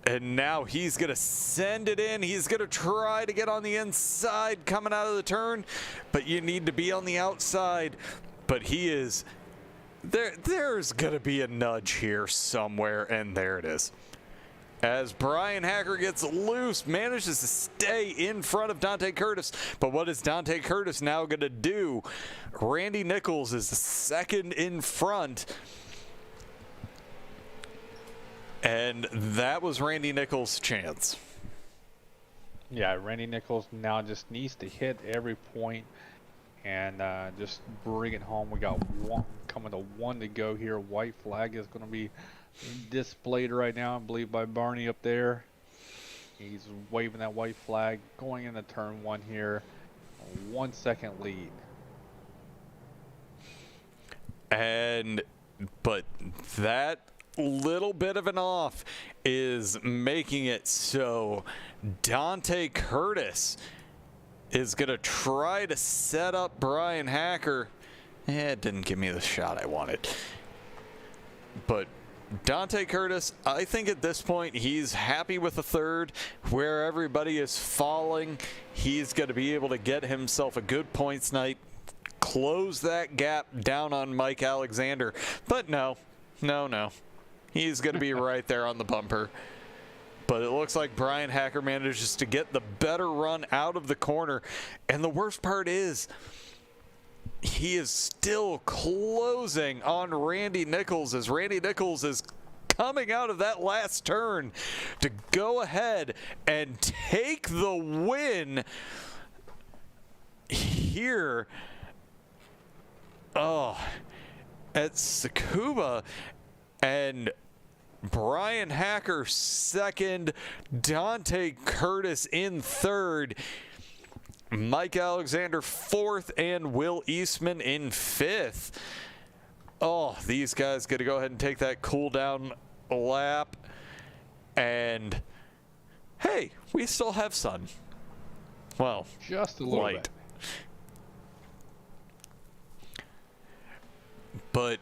And now he's going to send it in. He's going to try to get on the inside coming out of the turn, but you need to be on the outside. But he is there. There's going to be a nudge here somewhere, and there it is. As Brian Hacker gets loose, manages to stay in front of Dante Curtis. But what is Dante Curtis now going to do? Randy Nichols is second in front. And that was Randy Nichols' chance. Yeah, Randy Nichols now just needs to hit every point and just bring it home. We got one coming to 1 to go here. White flag is going to be displayed right now, I believe, by Barney up there. He's waving that white flag, going into turn 1 here. A 1 second lead. But that little bit of an off is making it so Dante Curtis is going to try to set up Brian Hacker. It didn't give me the shot I wanted. But Dante Curtis, I think at this point, he's happy with the third. Where everybody is falling, he's going to be able to get himself a good points night, close that gap down on Mike Alexander. But no. He's going to be right there on the bumper. But it looks like Brian Hacker manages to get the better run out of the corner. And the worst part is, he is still closing on Randy Nichols as Randy Nichols is coming out of that last turn to go ahead and take the win here. At Tsukuba, and Brian Hacker second, Dante Curtis in third, Mike Alexander fourth, and Will Eastman in fifth. These guys got to go ahead and take that cool down lap, and hey, we still have sun. Well, just a little light. bit. But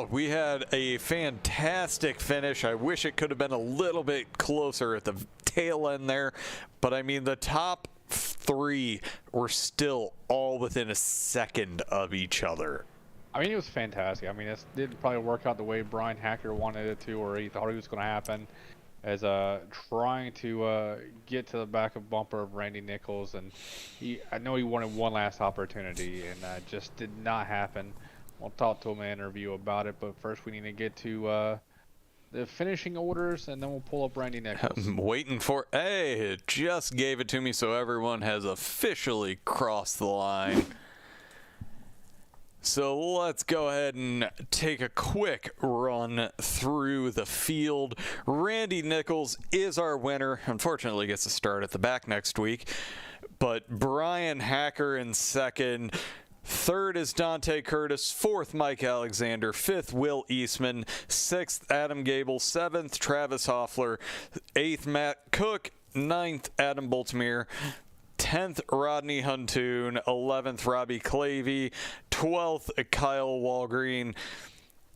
we had a fantastic finish. I wish it could have been a little bit closer at the tail end there. But I mean, the top three were still all within a second of each other. I mean, it was fantastic. I mean, it didn't probably work out the way Brian Hacker wanted it to, or he thought it was going to happen. As trying to get to the back of bumper of Randy Nichols, and I know he wanted one last opportunity, and just did not happen. We'll talk to him in an interview about it, but first we need to get to the finishing orders, and then we'll pull up Randy Nichols. I'm waiting for it just gave it to me, so everyone has officially crossed the line. So let's go ahead and take a quick run through the field. Randy Nichols is our winner. Unfortunately, gets to start at the back next week. But Brian Hacker in second. Third is Dante Curtis. Fourth, Mike Alexander. Fifth, Will Eastman. Sixth, Adam Gable. Seventh, Travis Hoefler. Eighth, Matt Cook. Ninth, Adam Boltmere. 10th, Rodney Huntoon. 11th, Robbie Clavey. 12th, Kyle Walgreen.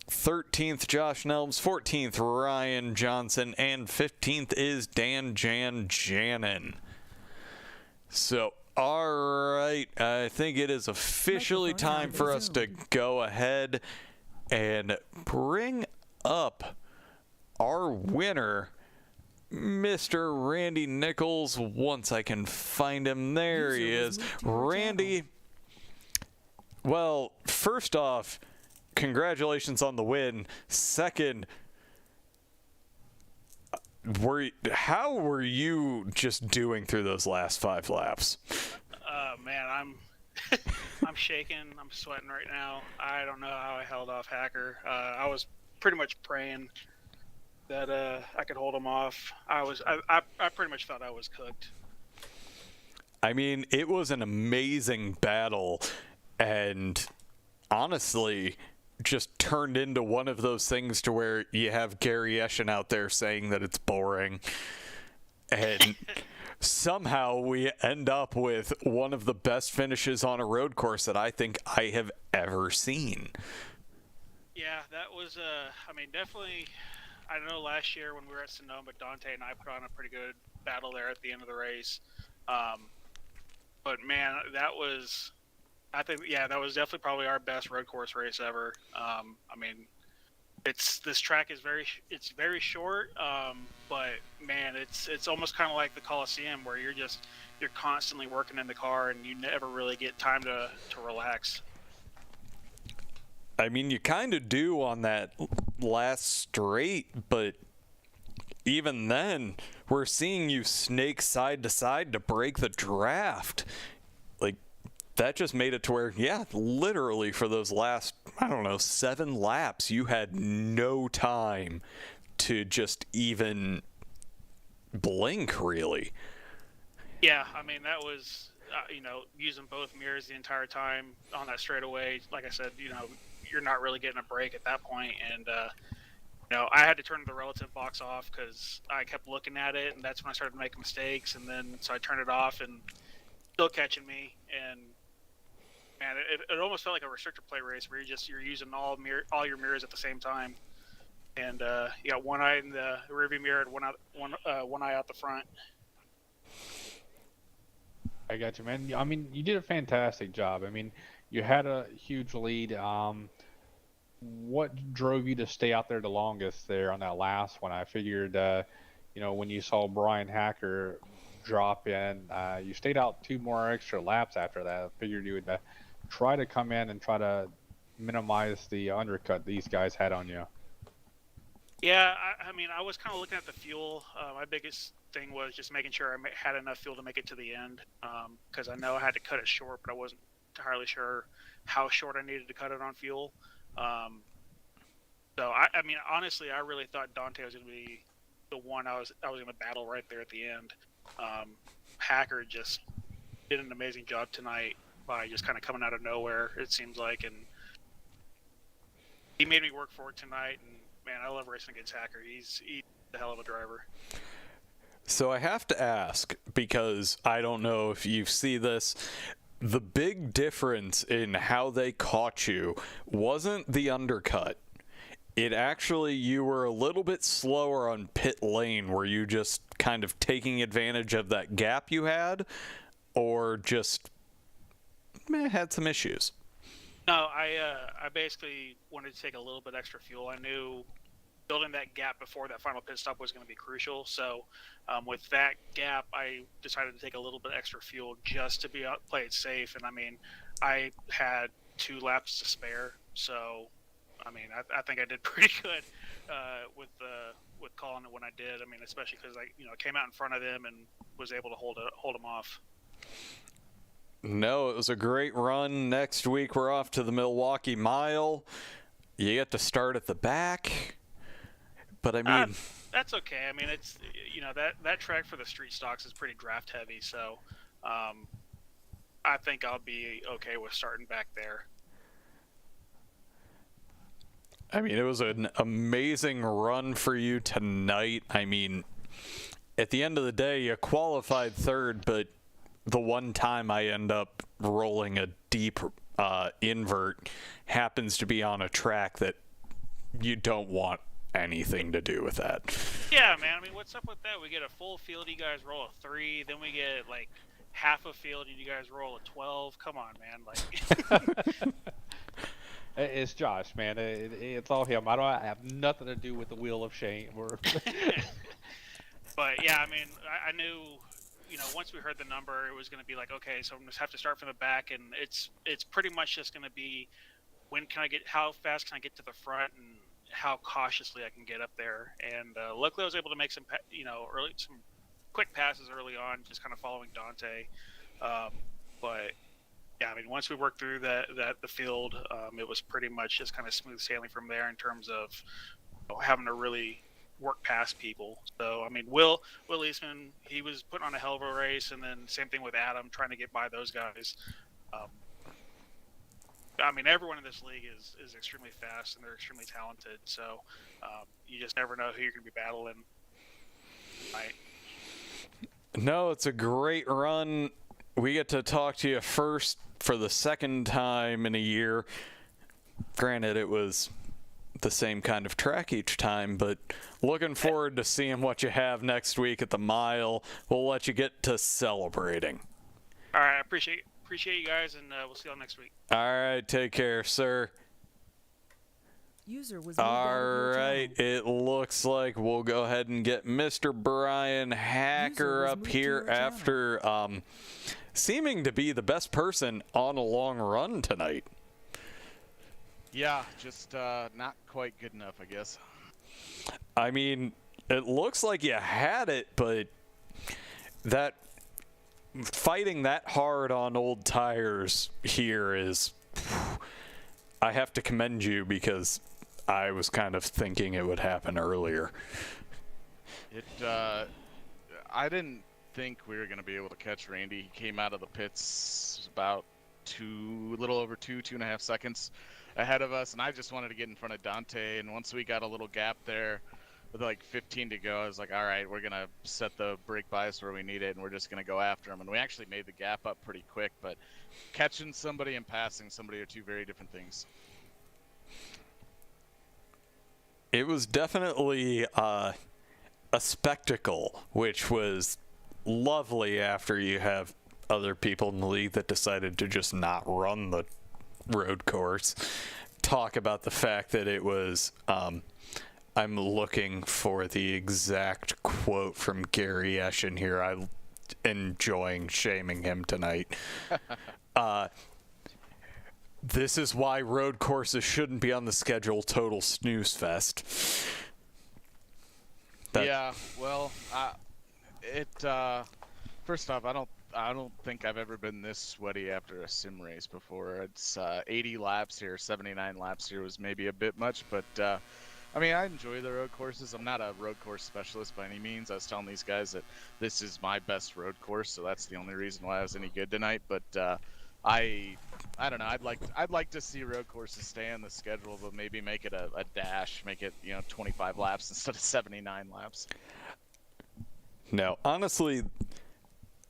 13th, Josh Nelms. 14th, Ryan Johnson. And 15th is Dan Jannon. So, all right, I think it is officially time for us to go ahead and bring up our winner, Mr. Randy Nichols. Once I can find him, there he is. Randy, well, first off, congratulations on the win. Second, how were you just doing through those last 5 laps? Man, I'm shaking. I'm sweating right now. I don't know how I held off Hacker. I was pretty much praying that I could hold him off. I pretty much thought I was cooked. I mean, it was an amazing battle, and honestly, just turned into one of those things to where you have Gary Eschen out there saying that it's boring, and somehow we end up with one of the best finishes on a road course that I think I have ever seen. Yeah, that was I mean, definitely. I know last year when we were at Sonoma, Dante and I put on a pretty good battle there at the end of the race. But man, that was, I think, yeah, that was definitely probably our best road course race ever. I mean, this track is very short, but man, it's almost kind of like the Coliseum where you're constantly working in the car and you never really get time to relax. I mean, you kind of do on that last straight, but even then, we're seeing you snake side to side to break the draft. Like, that just made it to where, yeah, literally for those last, 7 laps, you had no time to just even blink, really. Yeah, I mean, that was, using both mirrors the entire time on that straightaway. Like I said, you're not really getting a break at that point. And, I had to turn the relative box off because I kept looking at it, and that's when I started making mistakes. And then, so I turned it off, and still catching me. And, man, it almost felt like a restrictor plate race where you're using all your mirrors at the same time. And, you got one eye in the rearview mirror and one eye out the front. I got you, man. I mean, you did a fantastic job. I mean, you had a huge lead. What drove you to stay out there the longest there on that last one? I figured, when you saw Brian Hacker drop in, you stayed out 2 more extra laps after that. I figured you would try to come in and try to minimize the undercut these guys had on you. Yeah, I mean, I was kind of looking at the fuel. My biggest thing was just making sure I had enough fuel to make it to the end, because I know I had to cut it short, but I wasn't entirely sure how short I needed to cut it on fuel. So I mean, honestly, I really thought Dante was going to be the one I was going to battle right there at the end. Hacker just did an amazing job tonight by just kind of coming out of nowhere, it seems like, and he made me work for it tonight. And man, I love racing against Hacker. He's a hell of a driver. So I have to ask, because I don't know if you see this, the big difference in how they caught you wasn't the undercut. It actually, you were a little bit slower on pit lane. Were you just kind of taking advantage of that gap you had, or just had some issues? No, I basically wanted to take a little bit extra fuel. I knew building that gap before that final pit stop was going to be crucial. So with that gap, I decided to take a little bit extra fuel just to play it safe. And I mean, I had 2 laps to spare. So, I mean, I think I did pretty good with calling it when I did. I mean, especially because I came out in front of them and was able to hold them off. No, it was a great run. Next week, we're off to the Milwaukee Mile. You get to start at the back. But I mean, that's okay. I mean, it's that track for the street stocks is pretty draft heavy, so I think I'll be okay with starting back there. I mean, it was an amazing run for you tonight. I mean, at the end of the day, you qualified 3rd, but the one time I end up rolling a deep invert happens to be on a track that you don't want anything to do with that. Yeah, man. I mean, what's up with that? We get a full field, you guys roll a 3, then we get like half a field, and you guys roll a 12. Come on, man. Like, it's Josh, man. It's all him. I have nothing to do with the wheel of shame. But yeah, I mean, I knew, once we heard the number, it was going to be like, okay, so I'm going to have to start from the back, and it's pretty much just going to be how fast can I get to the front, and how cautiously I can get up there. And luckily I was able to make some quick passes early on, just kind of following Dante. But yeah, I mean, once we worked through the field, it was pretty much just kind of smooth sailing from there in terms of having to really work past people. So, I mean, Will Eastman, he was putting on a hell of a race, and then same thing with Adam, trying to get by those guys. I mean, everyone in this league is extremely fast, and they're extremely talented. So you just never know who you're going to be battling. Right. No, it's a great run. We get to talk to you first for the 2nd time in a year. Granted, it was the same kind of track each time, but looking forward to seeing what you have next week at the mile. We'll let you get to celebrating. All right, I appreciate you guys, and we'll see y'all next week. All right, take care, sir. User was All right, it looks like we'll go ahead and get Mr. Brian Hacker up here after seeming to be the best person on a long run tonight. Yeah, just not quite good enough, I guess. I mean, it looks like you had it, but that fighting that hard on old tires here is, I have to commend you, because I was kind of thinking it would happen earlier. I didn't think we were going to be able to catch Randy. He came out of the pits about a little over 2.5 seconds ahead of us, and I just wanted to get in front of Dante. And once we got a little gap there with like 15 to go, I was like, all right, we're going to set the brake bias where we need it, and we're just going to go after him. And we actually made the gap up pretty quick, but catching somebody and passing somebody are two very different things. It was definitely a spectacle, which was lovely after you have other people in the league that decided to just not run the road course. Talk about the fact that it was, I'm looking for the exact quote from Gary Eshin here. I'm enjoying shaming him tonight. This is why road courses shouldn't be on the schedule. Total snooze fest. Yeah, well, first off, I don't think I've ever been this sweaty after a sim race before. It's 80 laps here, 79 laps here was maybe a bit much, but I mean, I enjoy the road courses. I'm not a road course specialist by any means. I was telling these guys that this is my best road course, so that's the only reason why I was any good tonight. But I don't know. I'd like to see road courses stay on the schedule, but maybe make it a dash, make it 25 laps instead of 79 laps. Now, honestly,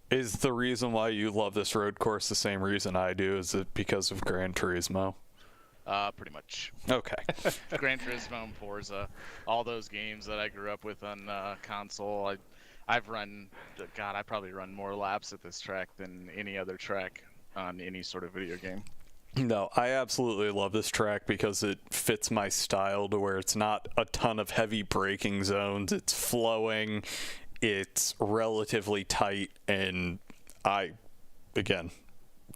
is the reason why you love this road course the same reason I do? Is it because of Gran Turismo? Pretty much. Okay. Gran Turismo and Forza, all those games that I grew up with on console. I've run, God, I probably run more laps at this track than any other track on any sort of video game. No, I absolutely love this track because it fits my style to where it's not a ton of heavy braking zones. It's flowing, it's relatively tight, and again,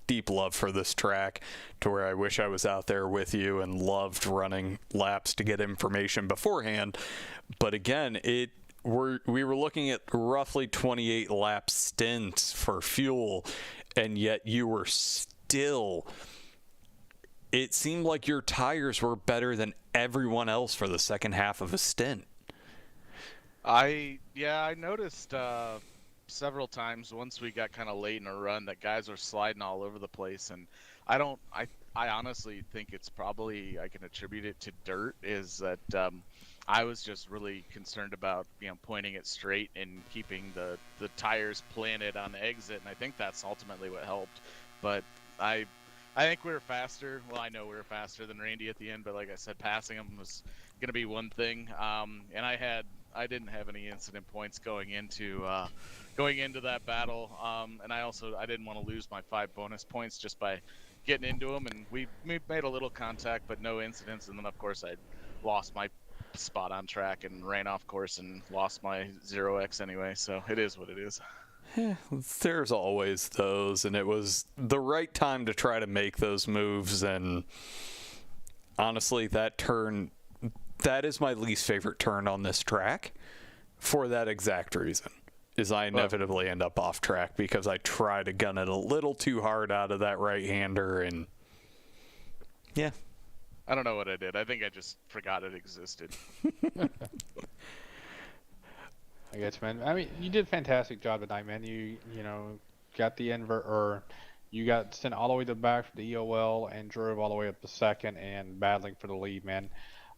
deep love for this track to where I wish I was out there with you and loved running laps to get information beforehand. But again, we were looking at roughly 28 lap stints for fuel, and yet you were still, it seemed like your tires were better than everyone else for the second half of a stint. I noticed several times once we got kind of late in a run that guys are sliding all over the place, and I honestly think it's probably, I can attribute it to dirt, is that I was just really concerned about pointing it straight and keeping the tires planted on the exit, and I think that's ultimately what helped. But I think we were faster. Well, I know we were faster than Randy at the end, but like I said, passing him was going to be one thing. And I didn't have any incident points going into that battle. And I didn't want to lose my 5 bonus points just by getting into him. And we made a little contact, but no incidents. And then of course I lost my spot on track and ran off course and lost my 0x anyway. So it is what it is. There's always those, and it was the right time to try to make those moves. And honestly, that is my least favorite turn on this track for that exact reason, is I inevitably end up off track because I try to gun it a little too hard out of that right-hander, and yeah. I don't know what I did. I think I just forgot it existed. I guess, man. I mean, you did a fantastic job tonight, man. You got the you got sent all the way to the back for the EOL and drove all the way up to second and battling for the lead, man.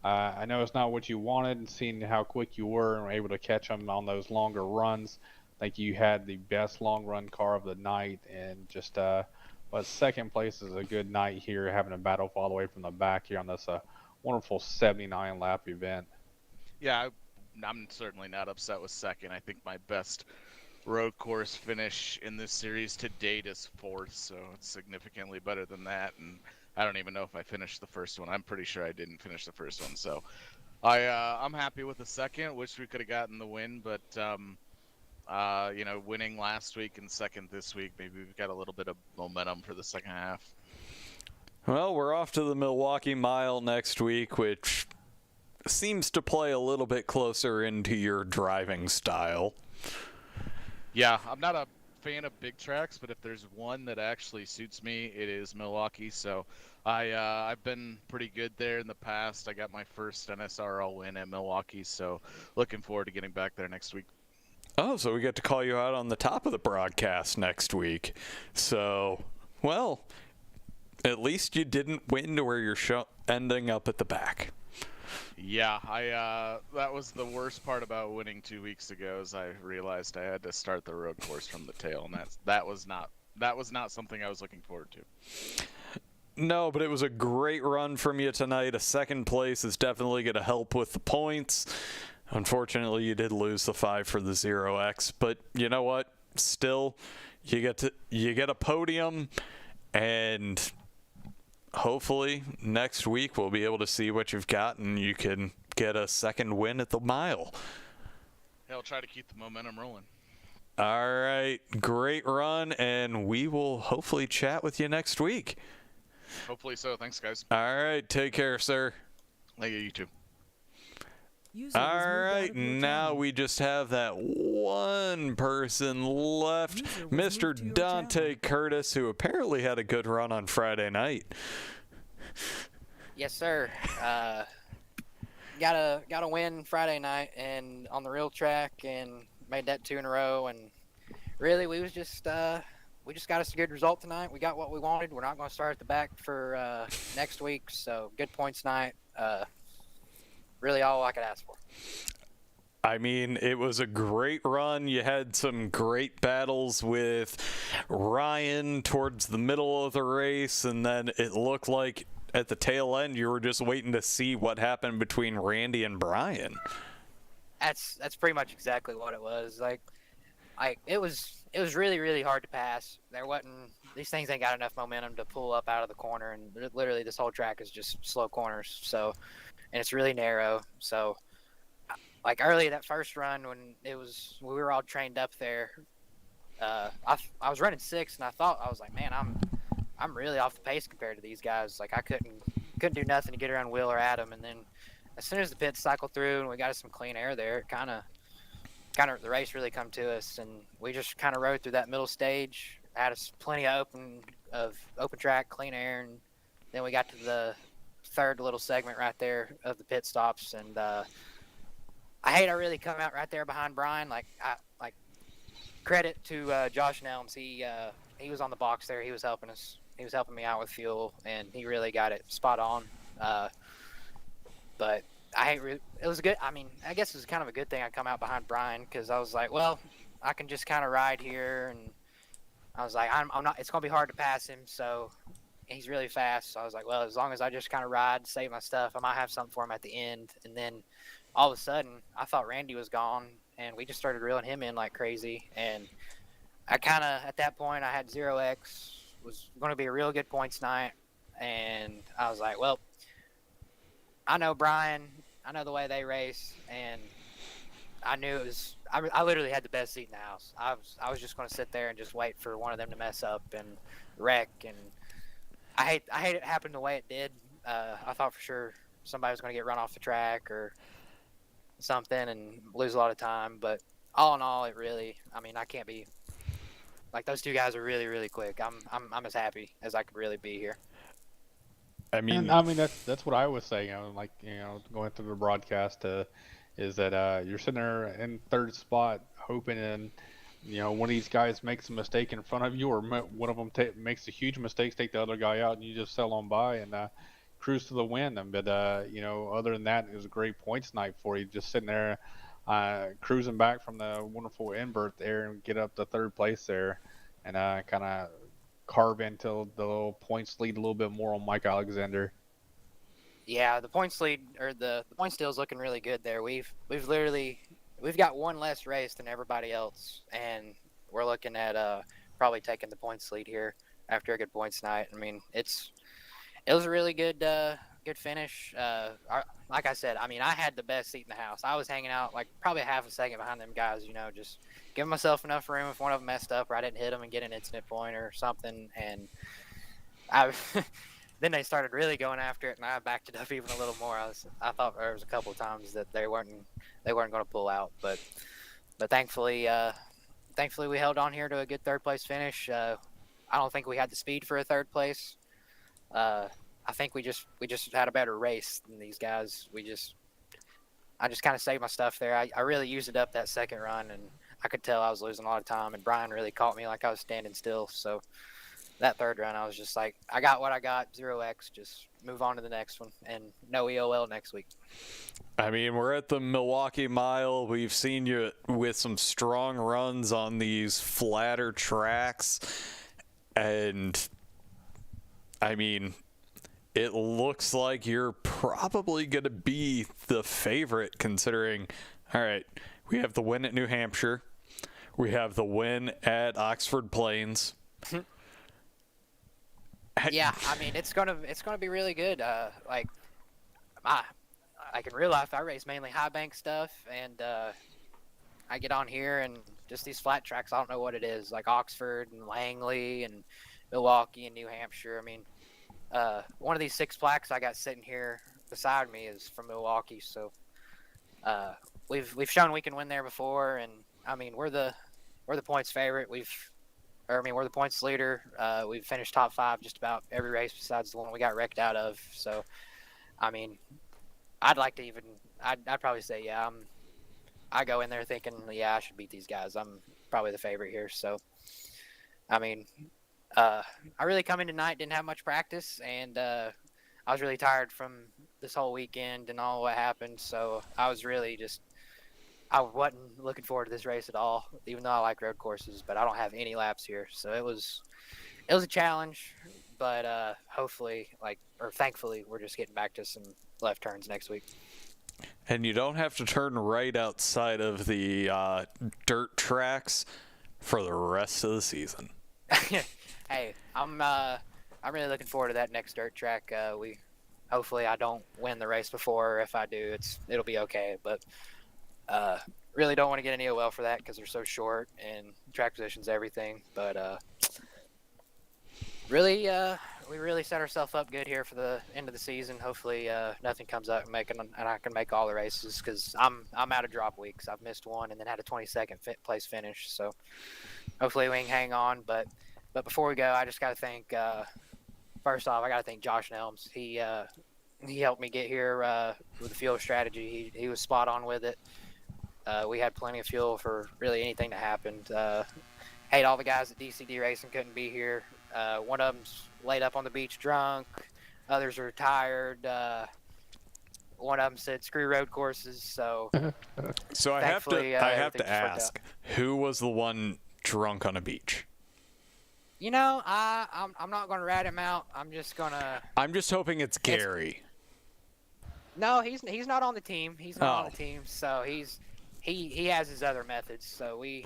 I know it's not what you wanted, and seeing how quick you were and were able to catch them on those longer runs, I think you had the best long run car of the night, and just but second place is a good night here, having a battle all the way from the back here on this wonderful 79 lap event. Yeah, I'm certainly not upset with second. I think my best road course finish in this series to date is 4th, so it's significantly better than that. And I don't even know if I finished the first one. I'm pretty sure I didn't finish the first one. So I'm happy with the second. Wish we could have gotten the win, but winning last week and second this week, maybe we've got a little bit of momentum for the second half. Well, we're off to the Milwaukee Mile next week, which seems to play a little bit closer into your driving style. Yeah, I'm not a fan of big tracks, but if there's one that actually suits me, it is Milwaukee. So I've been pretty good there in the past. I got my first NSRL win at Milwaukee, so looking forward to getting back there next week. Oh, so we get to call you out on the top of the broadcast next week. So, well, at least you didn't win to where you're ending up at the back. Yeah, that was the worst part about winning 2 weeks ago, is I realized I had to start the road course from the tail, and that was not something I was looking forward to. No, but it was a great run from you tonight. A second place is definitely going to help with the points. Unfortunately, you did lose the 5 for the 0x, but you know what? Still, you get a podium, and hopefully next week we'll be able to see what you've got, and you can get a second win at the mile. Yeah, I'll try to keep the momentum rolling. All right, great run, and we will hopefully chat with you next week. Hopefully so. Thanks, guys. All right, take care, sir. Thank you, you too. User was All moved out right, of your now channel. we just have that one person left, User was Mr. moved to your Dante channel. Curtis, who apparently had a good run on Friday night. Yes, sir. Got a win Friday night and on the real track, and made that 2 in a row. And really, we just got us a good result tonight. We got what we wanted. We're not going to start at the back for next week. So good points night. Really, all I could ask for. I mean, it was a great run. You had some great battles with Ryan towards the middle of the race, and then it looked like at the tail end you were just waiting to see what happened between Randy and Brian. That's pretty much exactly what it was. It was really, really hard to pass. These things ain't got enough momentum to pull up out of the corner, and literally this whole track is just slow corners. So, and it's really narrow. So, like early that first run when we were all trained up there, I was running 6, and I was like, man, I'm really off the pace compared to these guys. Like I couldn't do nothing to get around Will or Adam. And then as soon as the pits cycled through and we got us some clean air there, it kind of the race really come to us, and we just kind of rode through that middle stage, had us plenty of open track, clean air, and then we got to the third little segment right there of the pit stops, and I really come out right there behind Brian. Credit to Josh Nelms. He was on the box there. He was helping us. He was helping me out with fuel, and he really got it spot on. But it was good. I mean, I guess it was kind of a good thing I come out behind Brian, because I was like, well, I can just kind of ride here, and I was like, I'm not. It's gonna be hard to pass him, so he's really fast. So I was like, well, as long as I just kind of ride, save my stuff, I might have something for him at the end. And then all of a sudden, I thought Randy was gone, and we just started reeling him in like crazy. And I kind of, at that point, I had 0x, was going to be a real good points night. And I was like, well, I know Brian, I know the way they race, and I knew it was, I literally had the best seat in the house. I was just going to sit there and just wait for one of them to mess up and wreck. And I hate it happened the way it did. I thought for sure somebody was going to get run off the track or something and lose a lot of time. But all in all, I can't be, like, those two guys are really, really quick. I'm as happy as I could really be here. I mean, that's what I was saying. Going through the broadcast, is that you're sitting there in third spot, hoping, and one of these guys makes a mistake in front of you, or one of them makes a huge mistake, take the other guy out, and you just sail on by and cruise to the win. But other than that, it was a great points night for you, just sitting there cruising back from the wonderful invert there and get up to third place there, and kind of carve into the little points lead a little bit more on Mike Alexander. Yeah, the points lead, or the point steal is looking really good there. We've got one less race than everybody else, and we're looking at probably taking the points lead here after a good points night. I mean, it was a really good finish. Like I said, I had the best seat in the house. I was hanging out like probably half a second behind them guys, just giving myself enough room if one of them messed up or I didn't hit them and get an incident point or something. And then they started really going after it, and I backed it up even a little more. I thought there was a couple of times that they weren't going to pull out, but thankfully we held on here to a good third place finish. I don't think we had the speed for a third place. I think we just had a better race than these guys. I just kind of saved my stuff there. I really used it up that second run, and I could tell I was losing a lot of time, and Brian really caught me like I was standing still. So that third run, I was just like, I got what I got, 0x, just move on to the next one, and no EOL next week. I mean, we're at the Milwaukee Mile. We've seen you with some strong runs on these flatter tracks. And, I mean, it looks like you're probably going to be the favorite considering, all right, we have the win at New Hampshire. We have the win at Oxford Plains. Yeah, I mean, it's gonna be really good. Like in real life, I race mainly high bank stuff, and I get on here and just these flat tracks. I don't know what it is, like Oxford and Langley and Milwaukee and New Hampshire. I mean, one of these 6 plaques I got sitting here beside me is from Milwaukee, so we've shown we can win there before, and I mean we're the points favorite. We're the points leader. We've finished top 5 just about every race besides the one we got wrecked out of. So, I mean, I'd probably say, yeah, I go in there thinking, yeah, I should beat these guys. I'm probably the favorite here. So, I mean, I really come in tonight, didn't have much practice, and I was really tired from this whole weekend and all what happened. So I was really I wasn't looking forward to this race at all, even though I like road courses, but I don't have any laps here. So it was a challenge, but thankfully, we're just getting back to some left turns next week. And you don't have to turn right outside of the dirt tracks for the rest of the season. Hey, I'm really looking forward to that next dirt track. Hopefully I don't win the race before, or if I do, it'll be okay. But really don't want to get an EOL for that because they're so short and track position's everything. But we really set ourselves up good here for the end of the season. Hopefully nothing comes up and I can make all the races because I'm out of drop weeks. I've missed one and then had a 22nd place finish. So hopefully we can hang on. But before we go, I just got to thank first off, I got to thank Josh Nelms. He helped me get here with the fuel strategy. He was spot on with it. We had plenty of fuel for really anything that happened. Hate all the guys at DCD Racing couldn't be here. One of them's laid up on the beach drunk. Others are tired. One of them said screw road courses. So I have to ask, who was the one drunk on a beach? You know, I'm not going to rat him out. I'm just hoping it's Gary. No, he's not on the team. He's not on the team. So he has his other methods. So it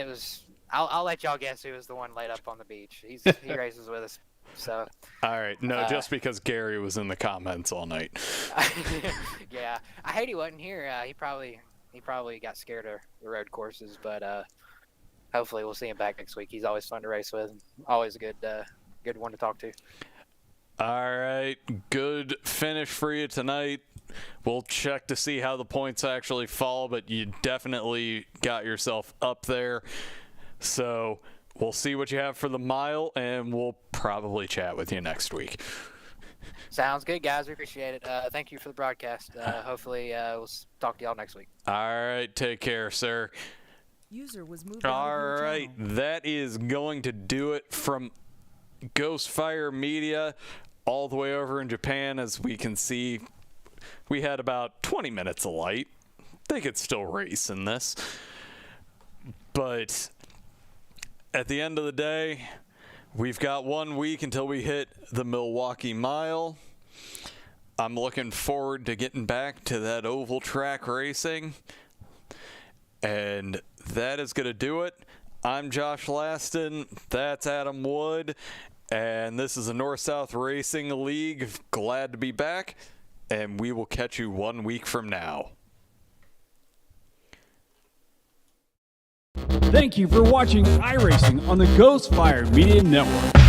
was. I'll let y'all guess who was the one laid up on the beach. He races with us. So. All right. No, just because Gary was in the comments all night. Yeah, I hate he wasn't here. He probably got scared of the road courses, but hopefully we'll see him back next week. He's always fun to race with. Always a good one to talk to. All right. Good finish for you tonight. We'll check to see how the points actually fall, but you definitely got yourself up there. So we'll see what you have for the mile, and we'll probably chat with you next week. Sounds good, guys. We appreciate it. Thank you for the broadcast. Hopefully we'll talk to y'all next week. All right. Take care, sir. User was moved All right. That is going to do it from Ghostfire Media all the way over in Japan. As we can see, we had about 20 minutes of light. They could still race in this. But at the end of the day, we've got 1 week until we hit the Milwaukee Mile. I'm looking forward to getting back to that oval track racing. And that is going to do it. I'm Josh Laston. That's Adam Wood. And this is the North-South Racing League. Glad to be back. And we will catch you 1 week from now. Thank you for watching iRacing on the Ghostfire Media Network.